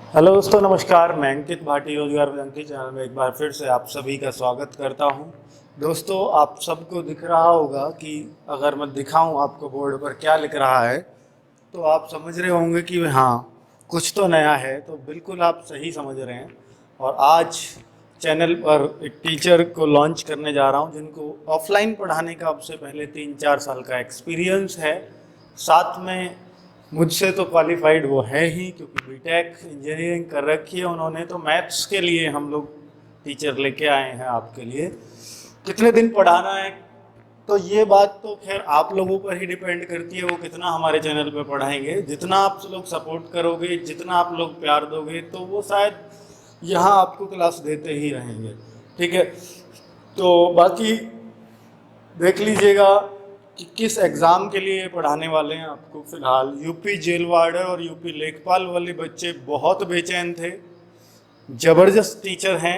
Hello दोस्तों, नमस्कार। मैं अंकित भाटी, रोजगार with अंकित चैनल में एक बार फिर से आप सभी का स्वागत करता हूं। दोस्तों, आप सबको दिख रहा होगा कि अगर मैं दिखाऊं आपको बोर्ड पर क्या लिख रहा है तो आप समझ रहे होंगे कि हाँ, कुछ तो नया है। तो बिल्कुल आप सही समझ रहे हैं। और आज चैनल पर एक टीचर को लॉन्च करने जा रहा हूं जिनको ऑफलाइन पढ़ाने का अब से पहले 3-4 साल का एक्सपीरियंस है। साथ में मुझसे तो क्वालिफाइड वो है ही, क्योंकि बीटेक इंजीनियरिंग कर रखी है उन्होंने। तो मैथ्स के लिए हम लोग टीचर लेके आए हैं आपके लिए। कितने दिन पढ़ाना है तो ये बात तो खैर आप लोगों पर ही डिपेंड करती है, वो कितना हमारे चैनल पे पढ़ाएंगे। जितना आप लोग सपोर्ट करोगे, जितना आप लोग प्यार दोगे, तो वो शायद यहाँ आपको क्लास देते ही रहेंगे। ठीक है, तो बाकी देख लीजिएगा कि किस एग्ज़ाम के लिए पढ़ाने वाले हैं आपको। फ़िलहाल यूपी जेल वार्डर और यूपी लेखपाल वाले बच्चे बहुत बेचैन थे। ज़बरदस्त टीचर हैं।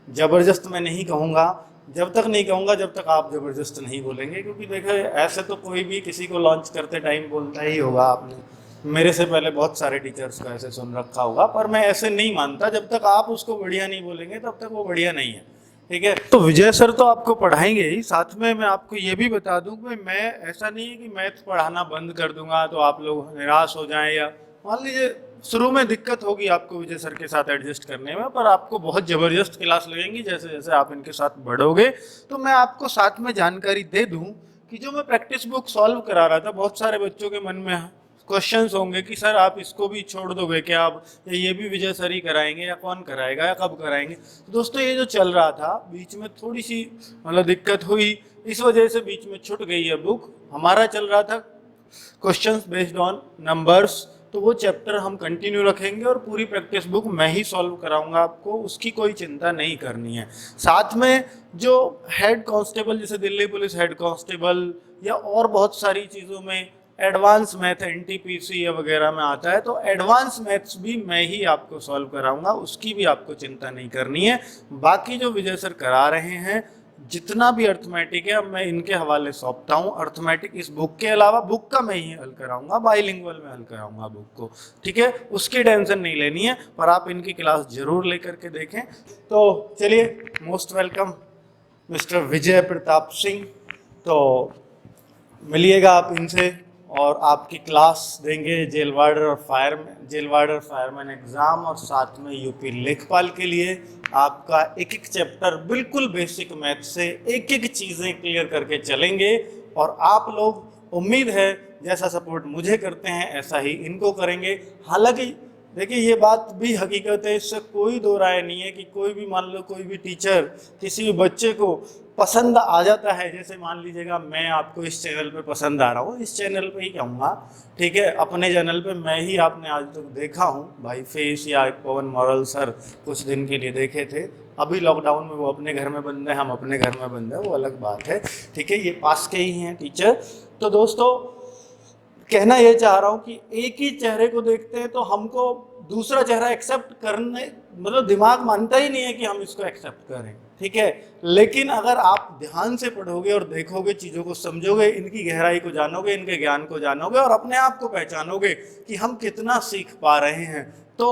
ज़बरदस्त मैं नहीं कहूँगा, जब तक नहीं कहूँगा जब तक आप ज़बरदस्त नहीं बोलेंगे। क्योंकि देखो, ऐसे तो कोई भी किसी को लॉन्च करते टाइम बोलता ही होगा। आपने मेरे से पहले बहुत सारे टीचर्स का ऐसे सुन रखा होगा, पर मैं ऐसे नहीं मानता। जब तक आप उसको बढ़िया नहीं बोलेंगे तब तक वो बढ़िया नहीं है। ठीक है, तो विजय सर तो आपको पढ़ाएंगे ही। साथ में मैं आपको ये भी बता दूं कि मैं ऐसा नहीं है कि मैथ पढ़ाना बंद कर दूंगा तो आप लोग निराश हो जाएं, या मान लीजिए शुरू में दिक्कत होगी आपको विजय सर के साथ एडजस्ट करने में, पर आपको बहुत ज़बरदस्त क्लास लगेंगी। जैसे जैसे आप इनके साथ बढ़ोगे तो मैं आपको साथ में जानकारी दे दूं कि जो मैं प्रैक्टिस बुक सॉल्व करा रहा था, बहुत सारे बच्चों के मन में क्वेश्चंस होंगे कि सर आप इसको भी छोड़ दोगे क्या, आप या ये भी विजय सर ही कराएंगे, या कौन कराएगा, या कब कराएंगे। तो दोस्तों, ये जो चल रहा था बीच में थोड़ी सी मतलब दिक्कत हुई, इस वजह से बीच में छूट गई है बुक। हमारा चल रहा था क्वेश्चंस बेस्ड ऑन नंबर्स, तो वो चैप्टर हम कंटिन्यू रखेंगे और पूरी प्रैक्टिस बुक मैं ही सॉल्व कराऊंगा आपको, उसकी कोई चिंता नहीं करनी है। साथ में जो हेड कांस्टेबल, जैसे दिल्ली पुलिस हेड कांस्टेबल या और बहुत सारी चीज़ों में एडवांस मैथ एनटीपीसी या वगैरह में आता है, तो एडवांस मैथ्स भी मैं ही आपको सॉल्व कराऊंगा, उसकी भी आपको चिंता नहीं करनी है। बाकी जो विजय सर करा रहे हैं, जितना भी अर्थमेटिक है, अब मैं इनके हवाले सौंपता हूँ। अर्थमेटिक इस बुक के अलावा बुक का मैं ही हल कराऊंगा, बाइलिंगुअल में हल कराऊंगा बुक को। ठीक है, उसकी टेंशन नहीं लेनी है, पर आप इनकी क्लास जरूर लेकर के देखें। तो चलिए, most welcome mister Vijay Pratap Singh. तो मिलिएगा आप इनसे और आपकी क्लास देंगे जेल वार्डर और fireman, jail warder fireman exam, और साथ में यूपी लेखपाल के लिए आपका एक एक चैप्टर बिल्कुल बेसिक मैथ से एक एक चीज़ें क्लियर करके चलेंगे। और आप लोग, उम्मीद है, जैसा सपोर्ट मुझे करते हैं ऐसा ही इनको करेंगे। हालांकि देखिए, ये बात भी हकीकत है, इससे कोई दो राय नहीं है कि कोई भी, मान लो कोई भी टीचर किसी भी बच्चे को पसंद आ जाता है। जैसे मान लीजिएगा मैं आपको इस चैनल पे पसंद आ रहा हूँ, इस चैनल पे ही कहूँगा, ठीक है, अपने चैनल पे मैं ही आपने आज तक देखा हूँ। भाई फेस या पवन मॉरल सर कुछ दिन के लिए देखे थे, अभी लॉकडाउन में वो अपने घर में बंद है, हम अपने घर में बंद है, वो अलग बात है। ठीक है, ये पास के ही हैं टीचर। तो दोस्तों, कहना ये चाह रहा हूँ कि एक ही चेहरे को देखते हैं तो हमको दूसरा चेहरा एक्सेप्ट करने, मतलब दिमाग मानता ही नहीं है कि हम इसको एक्सेप्ट करें। ठीक है, लेकिन अगर आप ध्यान से पढ़ोगे और देखोगे, चीज़ों को समझोगे, इनकी गहराई को जानोगे, इनके ज्ञान को जानोगे और अपने आप को पहचानोगे कि हम कितना सीख पा रहे हैं, तो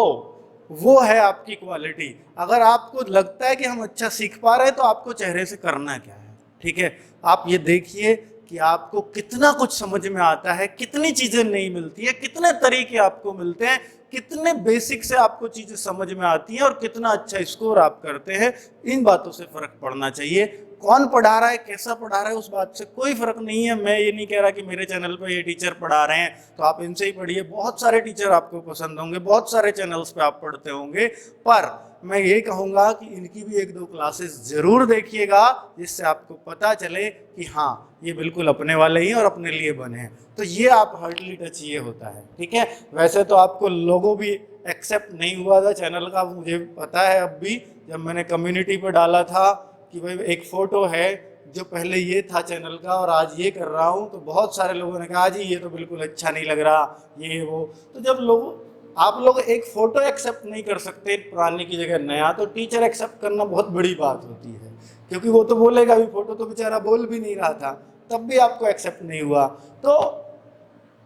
वो है आपकी क्वालिटी। अगर आपको लगता है कि हम अच्छा सीख पा रहे हैं तो आपको चेहरे से करना क्या है। ठीक है, आप ये देखिए कि आपको कितना कुछ समझ में आता है, कितनी चीजें नहीं मिलती है, कितने तरीके आपको मिलते हैं, कितने बेसिक से आपको चीजें समझ में आती हैं, और कितना अच्छा स्कोर आप करते हैं। इन बातों से फर्क पड़ना चाहिए। कौन पढ़ा रहा है, कैसा पढ़ा रहा है, उस बात से कोई फर्क नहीं है। मैं ये नहीं कह रहा कि मेरे चैनल पर ये टीचर पढ़ा रहे हैं तो आप इनसे ही पढ़िए। बहुत सारे टीचर आपको पसंद होंगे, बहुत सारे चैनल्स पे आप पढ़ते होंगे, पर मैं ये कहूँगा कि इनकी भी एक दो क्लासेस जरूर देखिएगा, जिससे आपको पता चले कि हाँ, ये बिल्कुल अपने वाले ही और अपने लिए बने हैं। तो ये आप हार्डली टच ये होता है। ठीक है, वैसे तो आपको लोगो भी एक्सेप्ट नहीं हुआ था चैनल का, मुझे पता है। अब भी जब मैंने कम्युनिटी पर डाला था कि भाई एक फ़ोटो है, जो पहले ये था चैनल का और आज ये कर रहा हूँ, तो बहुत सारे लोगों ने कहा जी ये तो बिल्कुल अच्छा नहीं लग रहा, ये वो। तो जब आप लोग एक फ़ोटो एक्सेप्ट नहीं कर सकते पुराने की जगह नया, तो टीचर एक्सेप्ट करना बहुत बड़ी बात होती है। क्योंकि वो तो बोलेगा भी, फ़ोटो तो बेचारा बोल भी नहीं रहा था, तब भी आपको एक्सेप्ट नहीं हुआ। तो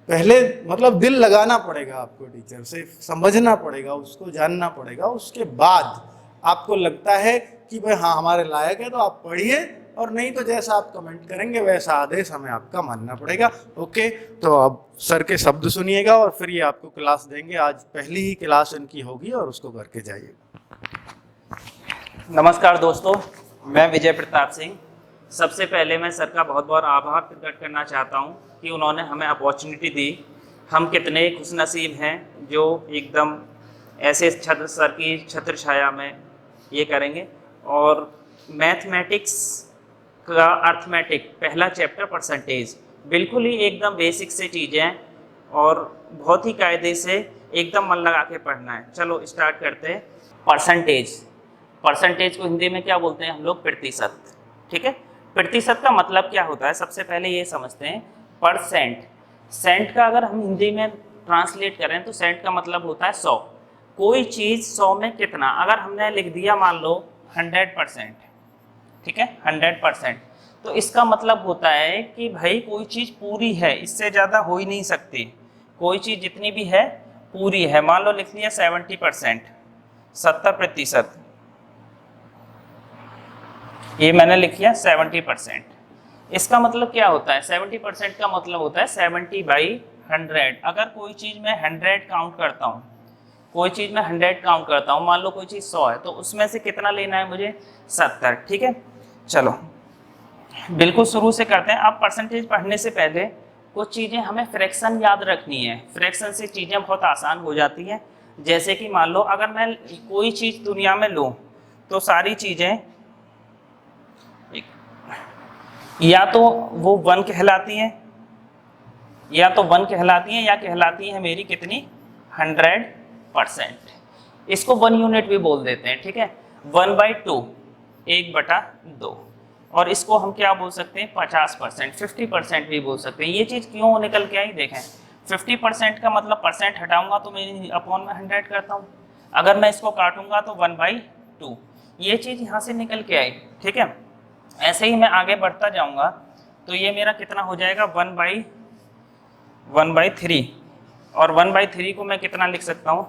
पहले मतलब दिल लगाना पड़ेगा आपको, टीचर से समझना पड़ेगा, उसको जानना पड़ेगा, उसके बाद आपको लगता है कि भाई हाँ हमारे लायक है तो आप पढ़िए, और नहीं तो जैसा आप कमेंट करेंगे वैसा आदेश हमें आपका मानना पड़ेगा। ओके, तो अब सर के शब्द सुनिएगा और फिर ये आपको क्लास देंगे। आज पहली ही क्लास इनकी होगी और उसको करके जाइएगा। नमस्कार दोस्तों, मैं विजय प्रताप सिंह। सबसे पहले मैं सर का बहुत बहुत आभार प्रकट करना चाहता हूं कि उन्होंने हमें अपॉर्चुनिटी दी। हम कितने खुशनसीब हैं जो एकदम ऐसे छत्र सर की छत्र छाया में ये करेंगे। और मैथमेटिक्स का अर्थमेटिक पहला चैप्टर परसेंटेज, बिल्कुल ही एकदम बेसिक से चीज़ें और बहुत ही कायदे से एकदम मन लगा के पढ़ना है। चलो स्टार्ट करते हैं। परसेंटेज को हिंदी में क्या बोलते हैं हम लोग? प्रतिशत। ठीक है, प्रतिशत का मतलब क्या होता है सबसे पहले ये समझते हैं। परसेंट, सेंट का अगर हम हिंदी में ट्रांसलेट करें तो सेंट का मतलब होता है 100। कोई चीज़ 100 में कितना, अगर हमने लिख दिया मान लो 100%, ठीक है 100%, तो इसका मतलब होता है कि भाई कोई चीज़ पूरी है, इससे ज़्यादा हो ही नहीं सकती। कोई चीज़ जितनी भी है पूरी है। मान लो लिख लिया 70%, 70%, ये मैंने लिख लिया 70%। इसका मतलब क्या होता है? 70% का मतलब होता है 70/100। अगर कोई चीज़ मैं 100 काउंट करता हूँ, कोई चीज़ मैं 100 काउंट करता हूँ, मान लो कोई चीज़ 100 है, तो उसमें से कितना लेना है मुझे? 70। ठीक है, चलो बिल्कुल शुरू से करते हैं। अब परसेंटेज पढ़ने से पहले कुछ चीज़ें हमें फ्रैक्शन याद रखनी है। फ्रैक्शन से चीज़ें बहुत आसान हो जाती हैं। जैसे कि मान लो अगर मैं कोई चीज़ दुनिया में लूँ तो सारी चीज़ें या तो वो 1 कहलाती हैं, या तो 1 कहलाती हैं, या कहलाती हैं मेरी कितनी? 100%। इसको 1 यूनिट भी बोल देते हैं। ठीक है, 1/2, 1/2। और इसको हम क्या बोल सकते हैं? 50%, 50% भी बोल सकते हैं। ये चीज़ क्यों निकल के आई देखें। 50% का मतलब परसेंट हटाऊंगा तो मैं अपॉन में 100 करता हूँ। अगर मैं इसको काटूंगा तो 1/2, ये चीज़ यहाँ से निकल के आई। ठीक है, ऐसे ही मैं आगे बढ़ता जाऊंगा तो ये मेरा कितना हो जाएगा? 1/3। और 1/3 को मैं कितना लिख सकता हूँ?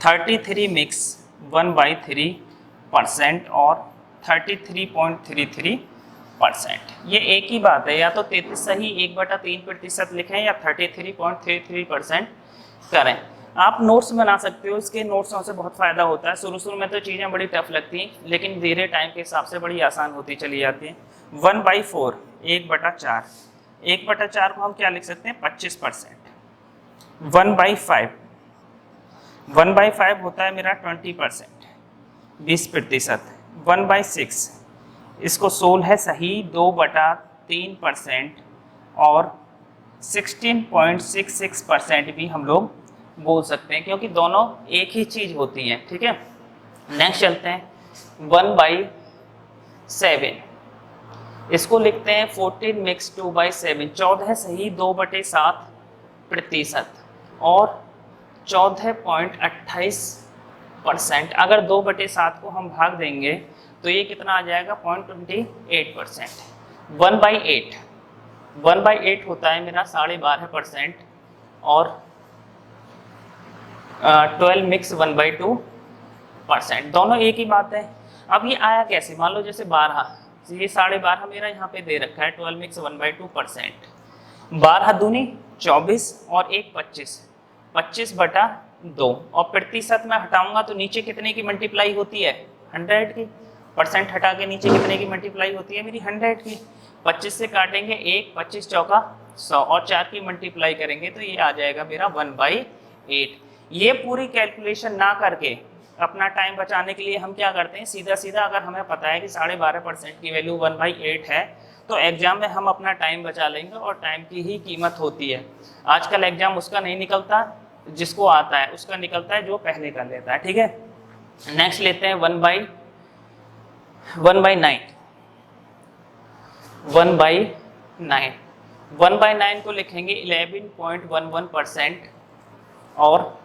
33 मिक्स 1/3% और 33.33%। ये एक ही बात है, या तो 33 सही 1/3% लिखें या 33.33% करें। आप नोट्स बना सकते हो, इसके नोट्सों से बहुत फ़ायदा होता है। शुरू में तो चीज़ें बड़ी टफ लगती हैं, लेकिन धीरे टाइम के हिसाब से बड़ी आसान होती चली जाती हैं। 1/4, 1/4, 1/4 को हम क्या लिख सकते हैं? 25%। 1/5, 1/5 होता है मेरा 20%, 20%। 1/6, इसको 16 है सही 2/3% और 16.66% भी हम लोग बोल सकते हैं, क्योंकि दोनों एक ही चीज़ होती हैं। ठीक है, नेक्स्ट चलते हैं। 1/7, इसको लिखते हैं 14 मिक्स 2/7, 14 सही 2/7% और 14.28%। अगर 2/7 को हम भाग देंगे तो ये कितना आ जाएगा? 0.28%। 1/8, 1/8 होता है मेरा 12.5% और 12 मिक्स 1/2%। दोनों एक ही बात है। अब ये आया कैसे? मान लो जैसे 12, ये 12.5 मेरा यहाँ पे दे रखा है, 12 मिक्स 1/2%। 12 दूनी 24 और 1 25, 25/2। और प्रतिशत में हटाऊंगा तो नीचे कितने की मल्टीप्लाई होती है? 100 की। परसेंट हटा के नीचे कितने की मल्टीप्लाई होती है मेरी? 100 की। 25 से काटेंगे 1, 25 चौका 100 और 4 की मल्टीप्लाई करेंगे तो ये आ जाएगा मेरा 1/8। ये पूरी कैलकुलेशन ना करके अपना टाइम बचाने के लिए हम क्या करते हैं, सीधा सीधा अगर हमें पता है कि 12.5% की वैल्यू 1/8 है तो एग्जाम में हम अपना टाइम बचा लेंगे, और टाइम की ही कीमत होती है। आजकल एग्जाम उसका नहीं निकलता जिसको आता है, उसका निकलता है जो पहले कर लेता है। ठीक है, नेक्स्ट लेते हैं 1/9। 1/9 को लिखेंगे 11.11% और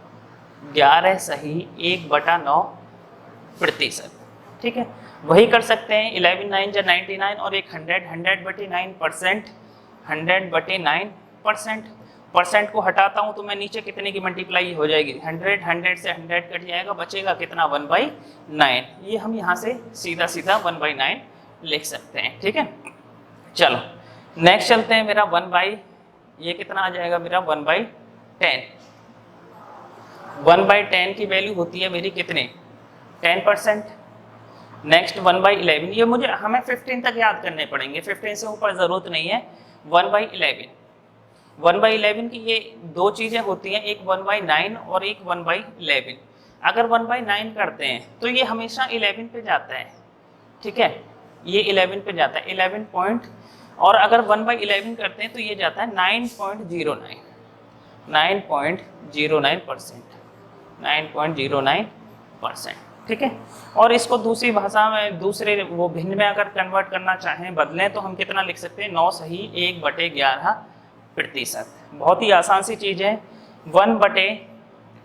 11 सही 1/9%। ठीक है, वही कर सकते हैं 11 9 या 99 और एक 100, 100/9%, 100/9%। परसेंट को हटाता हूँ तो मैं नीचे कितने की मल्टीप्लाई हो जाएगी 100, 100 से 100 कट जाएगा, बचेगा कितना 1/9। ये हम यहाँ से सीधा सीधा 1/9 लिख सकते हैं। ठीक है, चलो नेक्स्ट चलते हैं। मेरा ये कितना आ जाएगा मेरा 1/10। 1/10 की वैल्यू होती है मेरी कितने 10%। नेक्स्ट 1/11, ये हमें 15 तक याद करने पड़ेंगे, 15 से ऊपर ज़रूरत नहीं है। 1/11 की ये दो चीज़ें होती हैं, एक 1/9 और एक 1/11। अगर 1/9 करते हैं तो ये हमेशा 11 पे जाता है। ठीक है, ये 11 पे जाता है 11 पॉइंट, और अगर 1/11 करते हैं तो ये जाता है 9.09%। 9.09%। ठीक है, और इसको दूसरी भाषा में दूसरे वो भिन्न में अगर कन्वर्ट करना चाहें, बदलें, तो हम कितना लिख सकते हैं 9 सही 1/11%। बहुत ही आसान सी चीज़ है। 1/12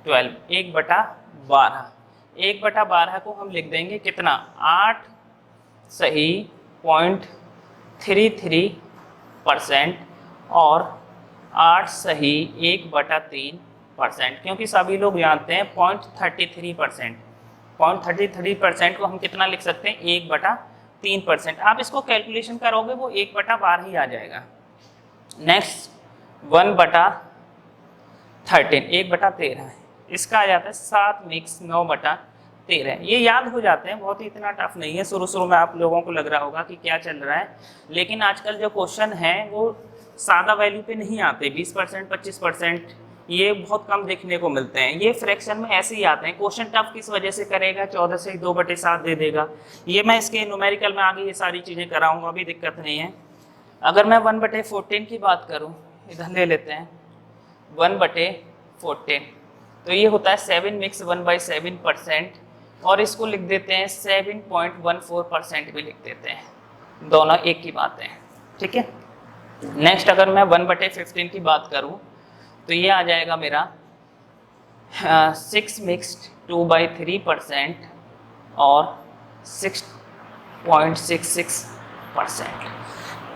1/12 1/12 को हम लिख देंगे कितना 8 सही 0.33% और 8 सही 1/3%, क्योंकि सभी लोग जानते हैं 0.33%। 0.33% को हम कितना लिख सकते हैं 1/3%। आप इसको कैलकुलेशन करोगे वो 1/12 ही आ जाएगा। नेक्स्ट 1/13 1/13 इसका आ जाता है 7 मिक्स 9/13। ये याद हो जाते हैं, बहुत ही इतना टफ नहीं है। शुरू शुरू में आप लोगों को लग रहा होगा कि क्या चल रहा है, लेकिन आजकल जो क्वेश्चन है वो सादा वैल्यू पे नहीं आते। 20%, 25% ये बहुत कम देखने को मिलते हैं। ये फ्रैक्शन में ऐसे ही आते हैं। क्वेश्चन टफ किस वजह से करेगा, 14 से 2/7 दे देगा। ये मैं इसके न्यूमेरिकल में आगे ये सारी चीज़ें कराऊंगा, अभी दिक्कत नहीं है। अगर मैं 1/14 की बात करूं, इधर ले लेते हैं 1/14, तो ये होता है 7 मिक्स 1/7%, और इसको लिख देते हैं 7.14% भी लिख देते हैं, दोनों एक ही बात है। ठीक है, नेक्स्ट अगर मैं 1/15 की बात करूं तो ये आ जाएगा मेरा 6 मिक्स 2/3% और 6.66%।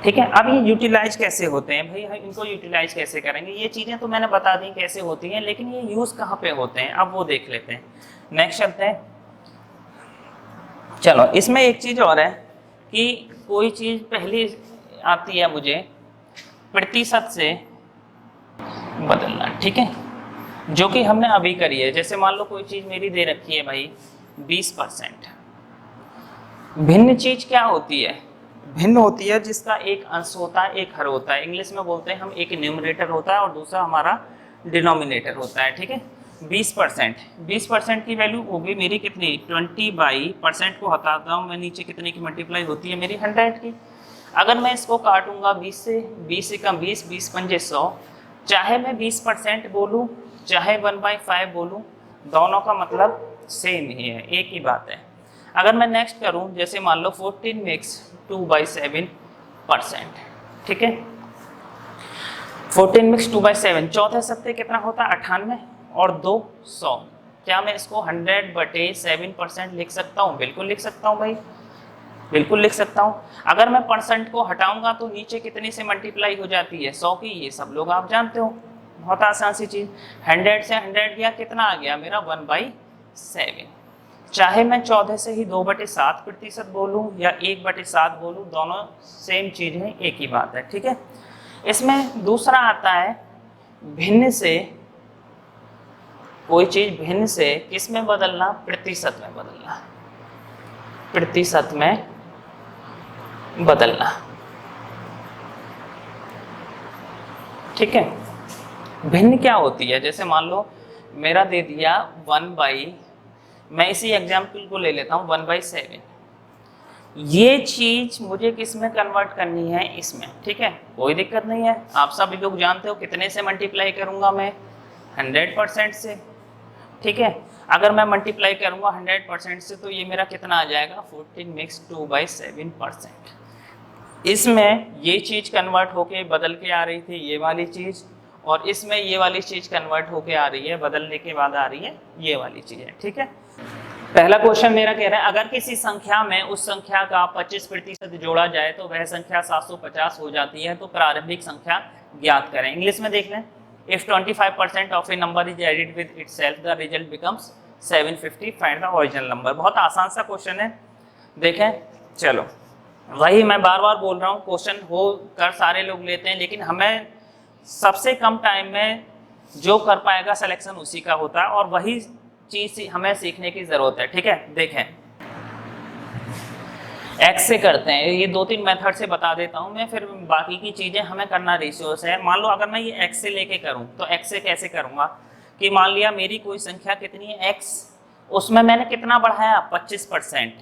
ठीक है, अब ये यूटिलाइज कैसे होते हैं भाई, इनको यूटिलाइज कैसे करेंगे, ये चीज़ें तो मैंने बता दी कैसे होती हैं, लेकिन ये यूज़ कहाँ पे होते हैं अब वो देख लेते हैं। नेक्स्ट चलते हैं। चलो इसमें एक चीज़ और है कि कोई चीज़ पहली आती है मुझे प्रतिशत से बदलना। ठीक है, जो कि हमने अभी करी है। जैसे मान लो कोई चीज़ मेरी दे रखी है भाई 20%। भिन्न चीज़ क्या होती है, भिन्न होती है जिसका एक अंश होता है एक हर होता है। इंग्लिश में बोलते हैं हम, एक न्यूमरेटर होता है और दूसरा हमारा डिनोमिनेटर होता है। ठीक है, 20% की वैल्यू होगी मेरी कितनी 20/% को हटाता हूँ मैं, नीचे कितने की मल्टीप्लाई होती है मेरी 100 की। अगर मैं इसको काटूंगा 20 से, 20 से कम 20, 20 पंजे 100, चाहे मैं 20% बोलूँ चाहे 1/5 बोलूँ, दोनों का मतलब सेम ही है, एक ही बात है। अगर मैं नेक्स्ट करूँ, जैसे मान लो 14 मिक्स 2/7%। ठीक है, 14 मिक्स 2/7, चौथे सत्ते कितना होता है 98 और 2 100। क्या मैं इसको 100/7% लिख सकता हूँ? बिल्कुल लिख सकता हूँ भाई, बिल्कुल लिख सकता हूँ। अगर मैं परसेंट को हटाऊंगा तो नीचे कितनी से मल्टीप्लाई हो जाती है 100 की, ये सब लोग आप जानते हो, बहुत आसान सी चीज़। 100 से 100 गया, कितना आ गया मेरा 1/7। चाहे मैं 14 से ही 2/7% बोलूँ या 1/7 बोलूँ, दोनों सेम चीज़ है, एक ही बात है। ठीक है, इसमें दूसरा आता है भिन्न से, कोई चीज़ भिन्न से किस में बदलना, प्रतिशत में बदलना, प्रतिशत में बदलना। ठीक है, भिन्न क्या होती है, जैसे मान लो मेरा दे दिया मैं इसी एग्जाम्पल को ले लेता हूँ 1/7। ये चीज मुझे किस में कन्वर्ट करनी है, इसमें। ठीक है, कोई दिक्कत नहीं है, आप सभी लोग जानते हो कितने से मल्टीप्लाई करूंगा मैं 100% से। ठीक है, अगर मैं मल्टीप्लाई करूंगा 100% से तो ये मेरा कितना आ जाएगा 14 मिक्स 2/7%। इसमें ये चीज़ कन्वर्ट होके बदल के आ रही थी ये वाली चीज़, और इसमें ये वाली चीज़ कन्वर्ट होके आ रही है, बदलने के बाद आ रही है ये वाली चीज़ है। ठीक है, पहला क्वेश्चन मेरा कह रहा है अगर किसी संख्या में उस संख्या का 25% जोड़ा जाए तो वह संख्या 750 हो जाती है, तो प्रारंभिक संख्या ज्ञात करें। इंग्लिश में देख लें, If 25% of a number is added with itself, the result becomes 750. Find the original number. बहुत आसान सा क्वेश्चन है, देखें। चलो, वही मैं बार बार बोल रहा हूँ, क्वेश्चन हो कर सारे लोग लेते हैं, लेकिन हमें सबसे कम टाइम में जो कर पाएगा सिलेक्शन उसी का होता है, और वही चीज़ हमें सीखने की ज़रूरत है। ठीक है, देखें एक्स से करते हैं, ये 2-3 मेथड से बता देता हूँ मैं, फिर बाकी की चीज़ें हमें करना रेशियो से है। मान लो अगर मैं ये एक्स से लेके करूँ तो एक्स से कैसे करूँगा कि मान लिया मेरी कोई संख्या कितनी है एक्स, उसमें मैंने कितना बढ़ाया 25%।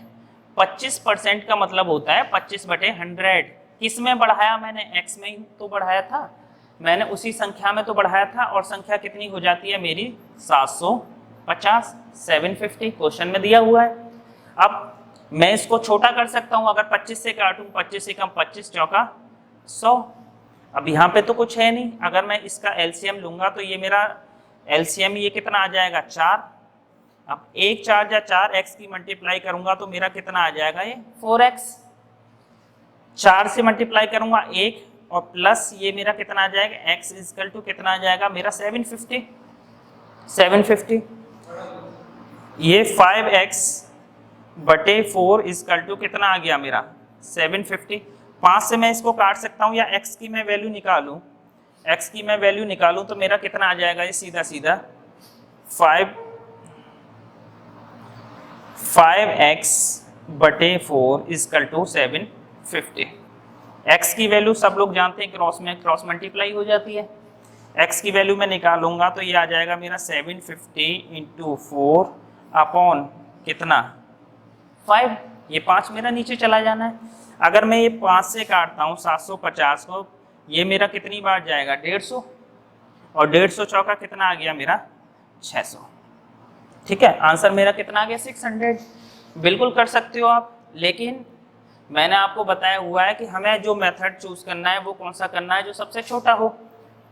25% का मतलब होता है 25/100। किस में बढ़ाया मैंने? एक्स में ही तो बढ़ाया था, मैंने उसी संख्या में तो बढ़ाया था, और संख्या कितनी हो जाती है मेरी 750, 750 क्वेश्चन में दिया हुआ है। अब मैं इसको छोटा कर सकता हूं, अगर 25 से काटूं, 25 से कम 25 चौका 100। अब यहाँ पे तो कुछ है नहीं, अगर मैं इसका एलसीएम लूंगा तो ये मेरा एलसीएम ये कितना आ जाएगा 4। अब 1 4 या 4 एक्स की मल्टीप्लाई करूंगा तो मेरा कितना आ जाएगा ये 4x। 4 से मल्टीप्लाई करूंगा 1, और प्लस ये मेरा कितना आ जाएगा x इक्वल टू कितना आ जाएगा मेरा 750। 750 ये 5x बटे 4 इक्वल टू कितना आ गया मेरा 750। 5 से मैं इसको काट सकता हूँ, या x की मैं वैल्यू निकालूं, x की मैं वैल्यू निकालूं तो मेरा कितना आ जाएगा ये सीधा सीधा 5x बटे 4 इक्वल टू 750। x की वैल्यू सब लोग जानते हैं क्रॉस में क्रॉस मल्टीप्लाई हो जाती है। x की वैल्यू मैं निकालूंगा तो ये आ जाएगा मेरा 750 इंटू 4 अपॉन कितना 5। ये 5 मेरा नीचे चला जाना है। अगर मैं ये 5 से काटता हूँ 750 को, ये मेरा कितनी बार जाएगा 150, और 150 चौका कितना आ गया मेरा 600। ठीक है, आंसर मेरा कितना आ गया 600। बिल्कुल कर सकते हो आप, लेकिन मैंने आपको बताया हुआ है कि हमें जो मेथड चूज करना है वो कौन सा करना है जो सबसे छोटा हो।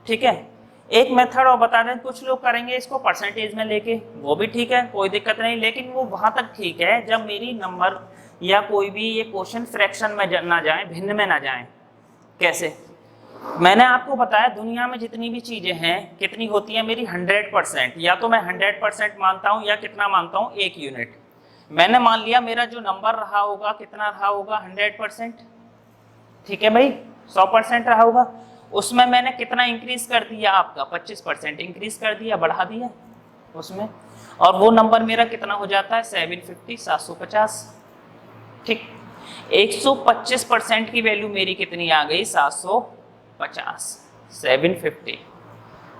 ठीक है, एक मेथड और बता दें, कुछ लोग करेंगे इसको परसेंटेज में लेके, वो भी ठीक है, कोई दिक्कत नहीं, लेकिन वो वहां तक ठीक है जब मेरी नंबर या कोई भी ये क्वेश्चन फ्रैक्शन में ना जाए, भिन्न में ना जाए। कैसे? मैंने आपको बताया दुनिया में जितनी भी चीजें हैं कितनी होती है मेरी 100%, या तो मैं 100% मानता हूँ या कितना मानता हूँ 1 यूनिट। मैंने मान लिया मेरा जो नंबर रहा होगा कितना रहा होगा 100%। ठीक है भाई, 100% रहा होगा, उसमें मैंने कितना इंक्रीज कर दिया आपका 25% इंक्रीज कर दिया, बढ़ा दिया उसमें, और वो नंबर मेरा कितना हो जाता है 750, 750। ठीक, 125% की वैल्यू मेरी कितनी आ गई 750, 750।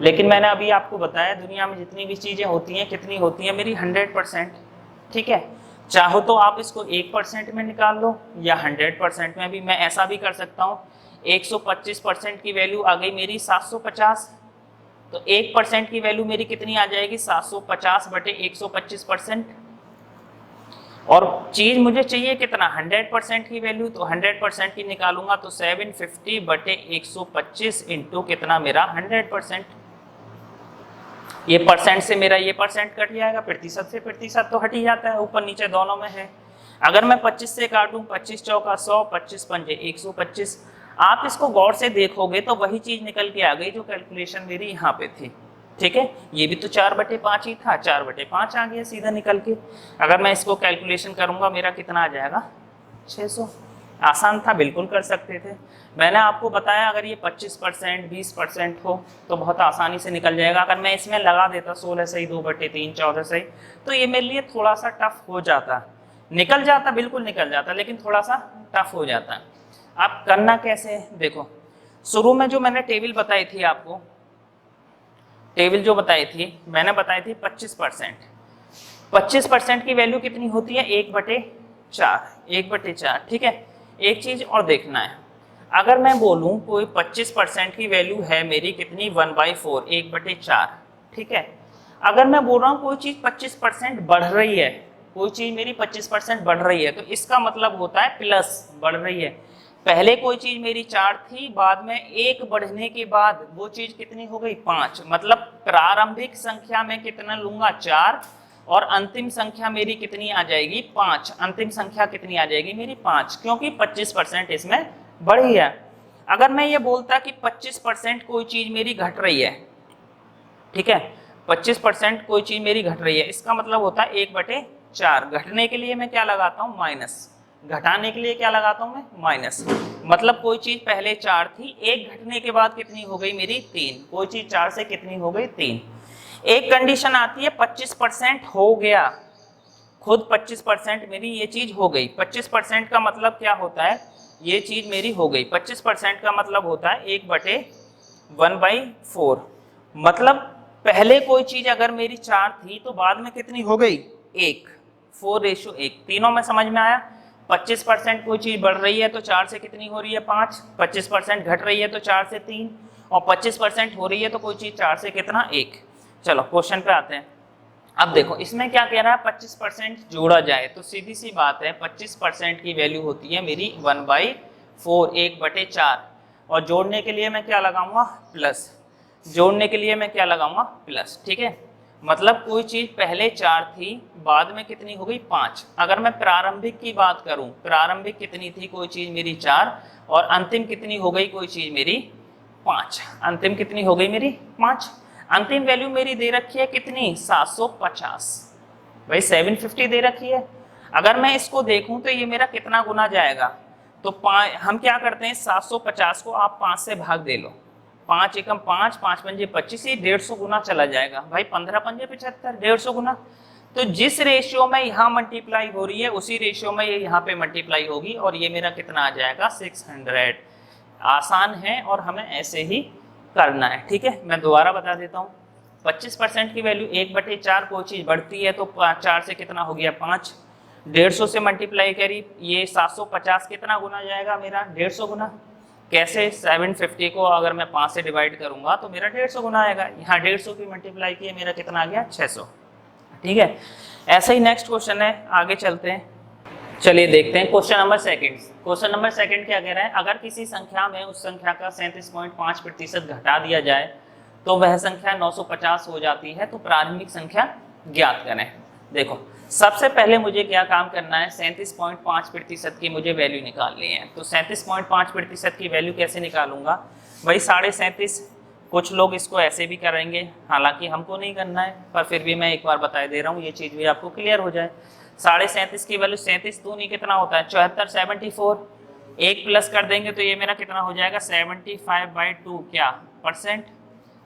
लेकिन मैंने अभी आपको बताया दुनिया में जितनी भी चीजें होती हैं कितनी होती हैं मेरी 100%। ठीक है, चाहो तो आप इसको 1% में निकाल लो या 100% में भी, मैं ऐसा भी कर सकता हूँ। 125% की वैल्यू आ गई मेरी 750, तो 1% की वैल्यू मेरी कितनी आ जाएगी 750 बटे 125%। और चीज मुझे चाहिए कितना 100% की वैल्यू, तो 100% की निकालूंगा तो 750 बटे 125 इंटू कितना मेरा 100%। ये परसेंट से मेरा ये परसेंट कट जाएगा, प्रतिशत से प्रतिशत तो हट ही जाता है, ऊपर नीचे दोनों में है। अगर मैं 25 से काटूं, 25 चौका 100, 25 पंजे 125। आप इसको गौर से देखोगे तो वही चीज निकल के आ गई जो कैलकुलेशन मेरी यहाँ पे थी। ठीक है, ये भी तो 4/5 ही था, 4/5 आ गया सीधा निकल के। अगर मैं इसको कैलकुलेशन करूंगा मेरा कितना आ जाएगा 600। आसान था, बिल्कुल कर सकते थे। मैंने आपको बताया अगर ये 25%, 20% हो तो बहुत आसानी से निकल जाएगा। अगर मैं इसमें लगा देता 16 सही, 2/3, 14 सही, तो ये मेरे लिए थोड़ा सा टफ हो जाता। निकल जाता, बिल्कुल निकल जाता, लेकिन थोड़ा सा टफ हो जाता। आप करना कैसे, देखो शुरू में जो मैंने टेबल बताई थी आपको, टेबल जो बताई थी मैंने बताई थी 25%। 25% की वैल्यू कितनी होती है 1/4, 1/4। ठीक है, एक चीज और देखना है, अगर मैं बोलूं कोई 25% की वैल्यू है मेरी कितनी 1/4, 1/4। ठीक है, अगर मैं बोल रहा हूँ कोई चीज 25% बढ़ रही है, कोई चीज मेरी 25% बढ़ रही है, तो इसका मतलब होता है प्लस, बढ़ रही है। पहले कोई चीज मेरी 4 थी, बाद में 1 बढ़ने के बाद वो चीज कितनी हो गई 5। मतलब प्रारंभिक संख्या में कितना लूंगा 4, और अंतिम संख्या मेरी कितनी आ जाएगी 5। अंतिम संख्या कितनी आ जाएगी मेरी 5, क्योंकि 25% इसमें बढ़ी है। अगर मैं ये बोलता कि 25% कोई चीज मेरी घट रही है, ठीक है। 25% कोई चीज मेरी घट रही है, इसका मतलब होता है 1/4। घटने के लिए मैं क्या लगाता हूँ, माइनस। घटाने के लिए क्या लगाता हूँ मैं, माइनस। मतलब कोई चीज पहले 4 थी, एक घटने के बाद कितनी हो गई मेरी, 3। कोई चीज 4 से कितनी हो गई, 3। एक कंडीशन आती है 25% हो गया, खुद 25% मेरी ये चीज हो गई। 25% का मतलब क्या होता है, ये चीज मेरी हो गई। 25% का मतलब होता है 1/1/4। मतलब पहले कोई चीज अगर मेरी 4 थी तो बाद में कितनी हो गई, 1। 4:1। तीनों में समझ में आया। 25% कोई चीज बढ़ रही है तो 4 से कितनी हो रही है, 5। 25% घट रही है तो 4 से 3, और 25% हो रही है तो कोई चीज 4 से कितना, 1। चलो क्वेश्चन पे आते हैं। अब देखो इसमें क्या कह रहा है, 25% जोड़ा जाए तो सीधी सी बात है 25% की वैल्यू होती है मेरी 1/4, 1/4। और जोड़ने के लिए मैं क्या लगाऊंगा, प्लस। जोड़ने के लिए मैं क्या लगाऊंगा, प्लस। ठीक है, मतलब कोई चीज पहले 4 थी, बाद में कितनी हो गई, 5। अगर मैं प्रारंभिक की बात करूं, प्रारंभिक कितनी थी, कोई चीज मेरी 4, और अंतिम कितनी हो गई, कोई चीज मेरी 5। अंतिम कितनी हो गई मेरी, 5। अंतिम वैल्यू मेरी दे रखी है कितनी, 750। भाई 750 दे रखी है। अगर मैं इसको देखूं तो ये मेरा कितना गुना जाएगा, तो हम क्या करते हैं, 750 को आप 5 से भाग दे लो। 5 एकम 5, 5 पंजे 25, ये 150 गुना चला जाएगा। भाई 15 पंजे 75, 150 गुना। तो जिस रेशियो में यहाँ मल्टीप्लाई हो रही है उसी रेशियो में ये यहाँ पे मल्टीप्लाई होगी, और ये मेरा कितना आ जाएगा, 600। आसान है और हमें ऐसे ही करना है। ठीक है, मैं दोबारा बता देता हूँ। 25% की वैल्यू 1/4, कोई चीज बढ़ती है तो 4 से कितना हो गया, 5। 150 से मल्टीप्लाई करी, ये 750 कितना गुना जाएगा मेरा, 150 गुना। कैसे, 750 को अगर मैं 5 से डिवाइड करूंगा तो मेरा 150 गुना आएगा। यहाँ 150 की मल्टीप्लाई किए, मेरा कितना आ गया, 600। ठीक है, ऐसा ही नेक्स्ट क्वेश्चन है, आगे चलते हैं। चलिए देखते हैं question number second. Question number second क्या कह रहा है, अगर किसी संख्या में उस संख्या का 37.5% घटा दिया जाए तो वह संख्या 950 हो जाती है, तो प्रारंभिक संख्या ज्ञात करें। देखो सबसे पहले मुझे क्या काम करना है, 37.5% की मुझे वैल्यू निकालनी है। तो 37.5% की वैल्यू कैसे निकालूंगा, भाई 37.5। कुछ लोग इसको ऐसे भी करेंगे, हालांकि हमको नहीं करना है, पर फिर भी मैं एक बार बता दे रहा हूँ, ये चीज़ भी आपको क्लियर हो जाए। 37.5 की वैल्यू 37 दूनी कितना होता है, 74, 74। एक प्लस कर देंगे तो ये मेरा कितना हो जाएगा, 75/2 क्या परसेंट।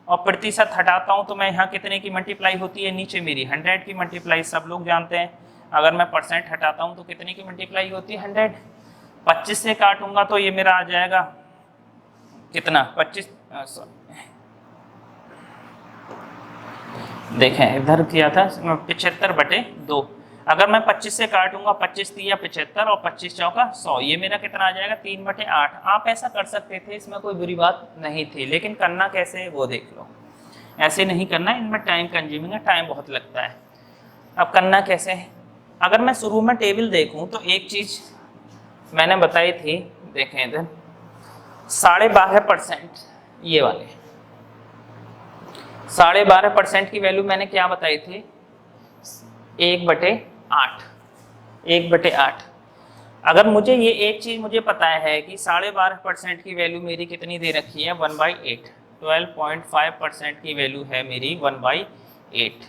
और प्रतिशत हटाता हूँ तो मैं यहाँ कितने की मल्टीप्लाई होती है, नीचे मेरी 100 की मल्टीप्लाई, सब लोग जानते हैं। अगर मैं परसेंट हटाता हूँ तो कितने की मल्टीप्लाई होती है, 100। 25 से काटूंगा तो ये मेरा आ जाएगा कितना, 25, देखें इधर किया था 75/2। अगर मैं 25 से काटूंगा, 25 3 75 और 25 चौका 100, ये मेरा कितना आ जाएगा, 3/8। आप ऐसा कर सकते थे, इसमें कोई बुरी बात नहीं थी, लेकिन करना कैसे है वो देख लो। ऐसे नहीं करना, इनमें टाइम कंज्यूमिंग है, टाइम बहुत लगता है। अब करना कैसे है, अगर मैं शुरू में टेबल देखूं तो एक चीज मैंने बताई थी, देखें इधर 12.5%, ये वाले 12.5% की वैल्यू मैंने क्या बताई थी, 1/8। 1/8। अगर मुझे ये एक चीज मुझे पता है कि 12.5% की वैल्यू मेरी कितनी दे रखी है, 1/8। 12.5% की वैल्यू है मेरी 1/8,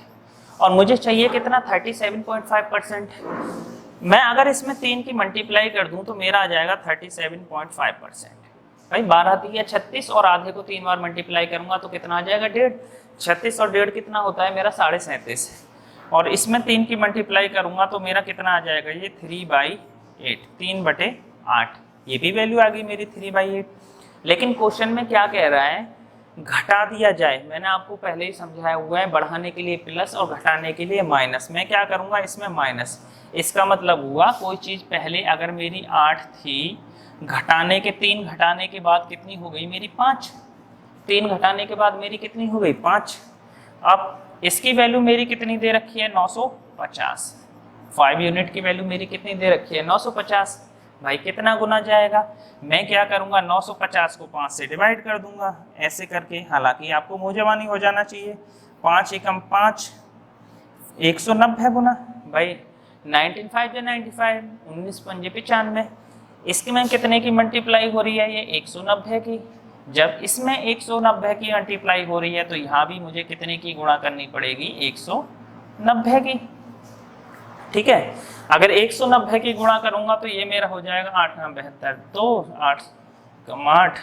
और मुझे चाहिए कितना, 37.5%। मैं अगर इसमें 3 की मल्टीप्लाई कर दूं तो मेरा आ जाएगा 37.5%। भाई 12 दी है 36, और आधे को 3 बार मल्टीप्लाई करूंगा तो कितना आ जाएगा, 1.5। 36 और 1.5 कितना होता है मेरा, 37.5। और इसमें 3 की मल्टीप्लाई करूंगा तो मेरा कितना आ जाएगा, ये 3/8, 3/8। ये भी वैल्यू आ गई मेरी 3/8। लेकिन क्वेश्चन में क्या कह रहा है, घटा दिया जाए। मैंने आपको पहले ही समझाया हुआ है, बढ़ाने के लिए प्लस और घटाने के लिए माइनस। मैं क्या करूंगा, इसमें माइनस। इसका मतलब हुआ कोई चीज़ पहले अगर मेरी 8 थी, घटाने के 3 घटाने के बाद कितनी हो गई मेरी, 5। 3 घटाने के बाद मेरी कितनी हो गई, 5। अब इसकी वैल्यू मेरी कितनी दे रखी है, 950। 5 यूनिट की वैल्यू मेरी कितनी दे रखी है, 950। भाई कितना गुना जाएगा, मैं क्या करूंगा, 950 को 5 से डिवाइड कर दूंगा ऐसे करके। हालांकि आपको मुंह जवानी हो जाना चाहिए। 5 एकम 5, 190 गुना। भाई 19 5 95, 19 पंजे 95। इसकी में कितने की मल्टीप्लाई हो रही है, ये 190 की। जब इसमें 190 की मल्टीप्लाई हो रही है तो यहाँ भी मुझे कितने की गुणा करनी पड़ेगी, 190 की। ठीक है, अगर 190 की गुणा करूंगा तो ये मेरा हो जाएगा 8 9 72, तो 8 कम 8,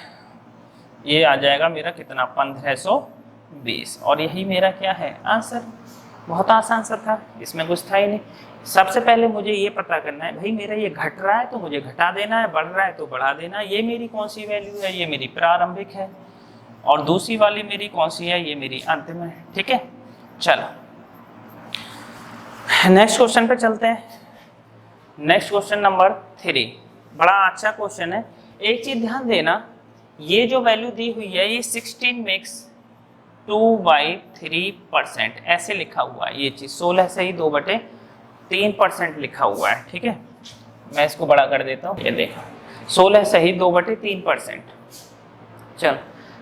ये आ जाएगा मेरा कितना, 1520। और यही मेरा क्या है, आंसर। बहुत आसान सा था, इसमें कुछ था ही नहीं। सबसे पहले मुझे ये पता करना है भाई मेरा ये घट रहा है तो मुझे घटा देना है, बढ़ रहा है तो बढ़ा देना है। ये मेरी कौन सी वैल्यू है, ये मेरी प्रारंभिक है, और दूसरी वाली मेरी कौन सी है, ये मेरी अंतिम है। ठीक है, चलो नेक्स्ट क्वेश्चन पे चलते हैं। नेक्स्ट क्वेश्चन नंबर 3, बड़ा अच्छा क्वेश्चन है। एक चीज ध्यान देना, ये जो वैल्यू दी हुई है ये 16 मिक्स 2/3% ऐसे लिखा हुआ है। ये चीज 16 से ही 2/3% लिखा हुआ है। ठीक है, मैं इसको बड़ा कर देता हूँ, ये देखो 16 से ही 2/3%। चलो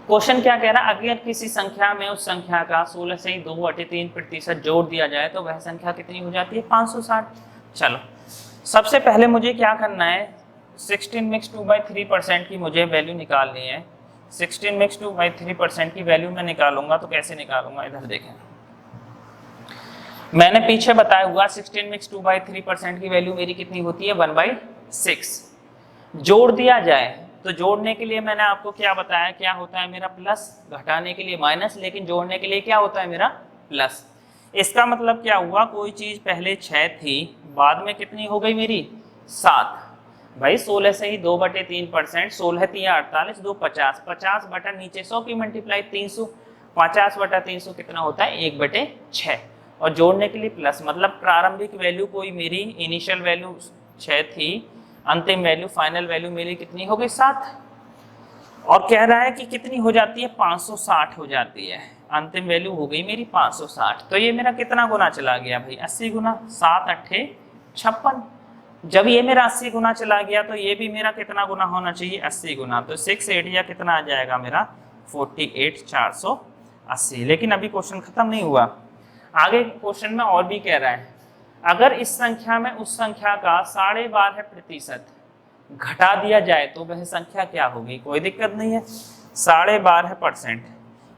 क्वेश्चन क्या कह रहा है, अगर किसी संख्या में उस संख्या का 16 से ही 2/3% जोड़ दिया जाए तो वह संख्या कितनी हो जाती है, 560। चलो सबसे पहले मुझे क्या करना है, 16 मिक्स 2/3% की मुझे वैल्यू निकालनी है। 16 मिक्स 2/3% की वैल्यू मैं निकालूंगा तो कैसे निकालूंगा, इधर देखें, मैंने पीछे बताया हुआ 16 मिक्स 2/3% की वैल्यू मेरी कितनी होती है, 1/6। जोड़ दिया जाए तो जोड़ने के लिए मैंने आपको क्या बताया, क्या होता है मेरा प्लस, घटाने के लिए माइनस, लेकिन जोड़ने के लिए क्या होता है मेरा प्लस। इसका मतलब क्या हुआ, कोई चीज पहले 6 थी, बाद में कितनी हो गई मेरी 7। भाई 16 से ही 2/3%, 16 3 48, 2 50, 50 बटा नीचे 100 की मल्टीप्लाई 300, 50/300 कितना होता है, 1/6। और जोड़ने के लिए प्लस, मतलब प्रारंभिक वैल्यू कोई मेरी इनिशियल वैल्यू 6 थी, अंतिम वैल्यू फाइनल वैल्यू मेरी कितनी हो गई 7। और कह रहा है कि कितनी हो जाती है, 560 हो जाती है, अंतिम वैल्यू हो गई मेरी 560। तो ये मेरा कितना गुना चला गया भाई, 80 गुना, 7 8 56। जब ये मेरा 80 गुना चला गया तो ये भी मेरा कितना गुना होना चाहिए, 80 गुना। तो 6 8 या कितना आ जाएगा मेरा 48 480। लेकिन अभी क्वेश्चन खत्म नहीं हुआ, आगे क्वेश्चन में और भी कह रहा है, अगर इस संख्या में उस संख्या का 12.5% घटा दिया जाए तो वह संख्या क्या होगी। कोई दिक्कत नहीं है, 12.5%,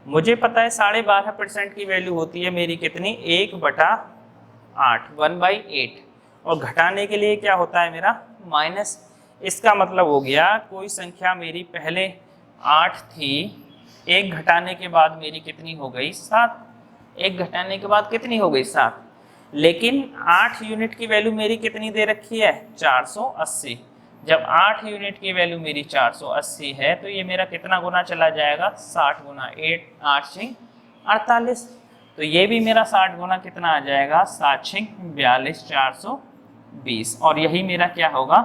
मुझे पता है 12.5% की वैल्यू होती है मेरी कितनी, 1/8, 1/8। और घटाने के लिए क्या होता है मेरा माइनस। इसका मतलब हो गया कोई संख्या मेरी पहले 8 थी, 1 घटाने के बाद मेरी कितनी हो गई 7, 1 घटाने के बाद कितनी हो गई 7। लेकिन 8 यूनिट की वैल्यू मेरी कितनी दे रखी है, 480। जब 8 यूनिट की वैल्यू मेरी 480 है तो ये मेरा कितना गुना चला जाएगा, 60 गुना, 8 6 48। तो ये भी मेरा 60 गुना कितना आ जाएगा, 7 6 42 420। और यही मेरा क्या होगा,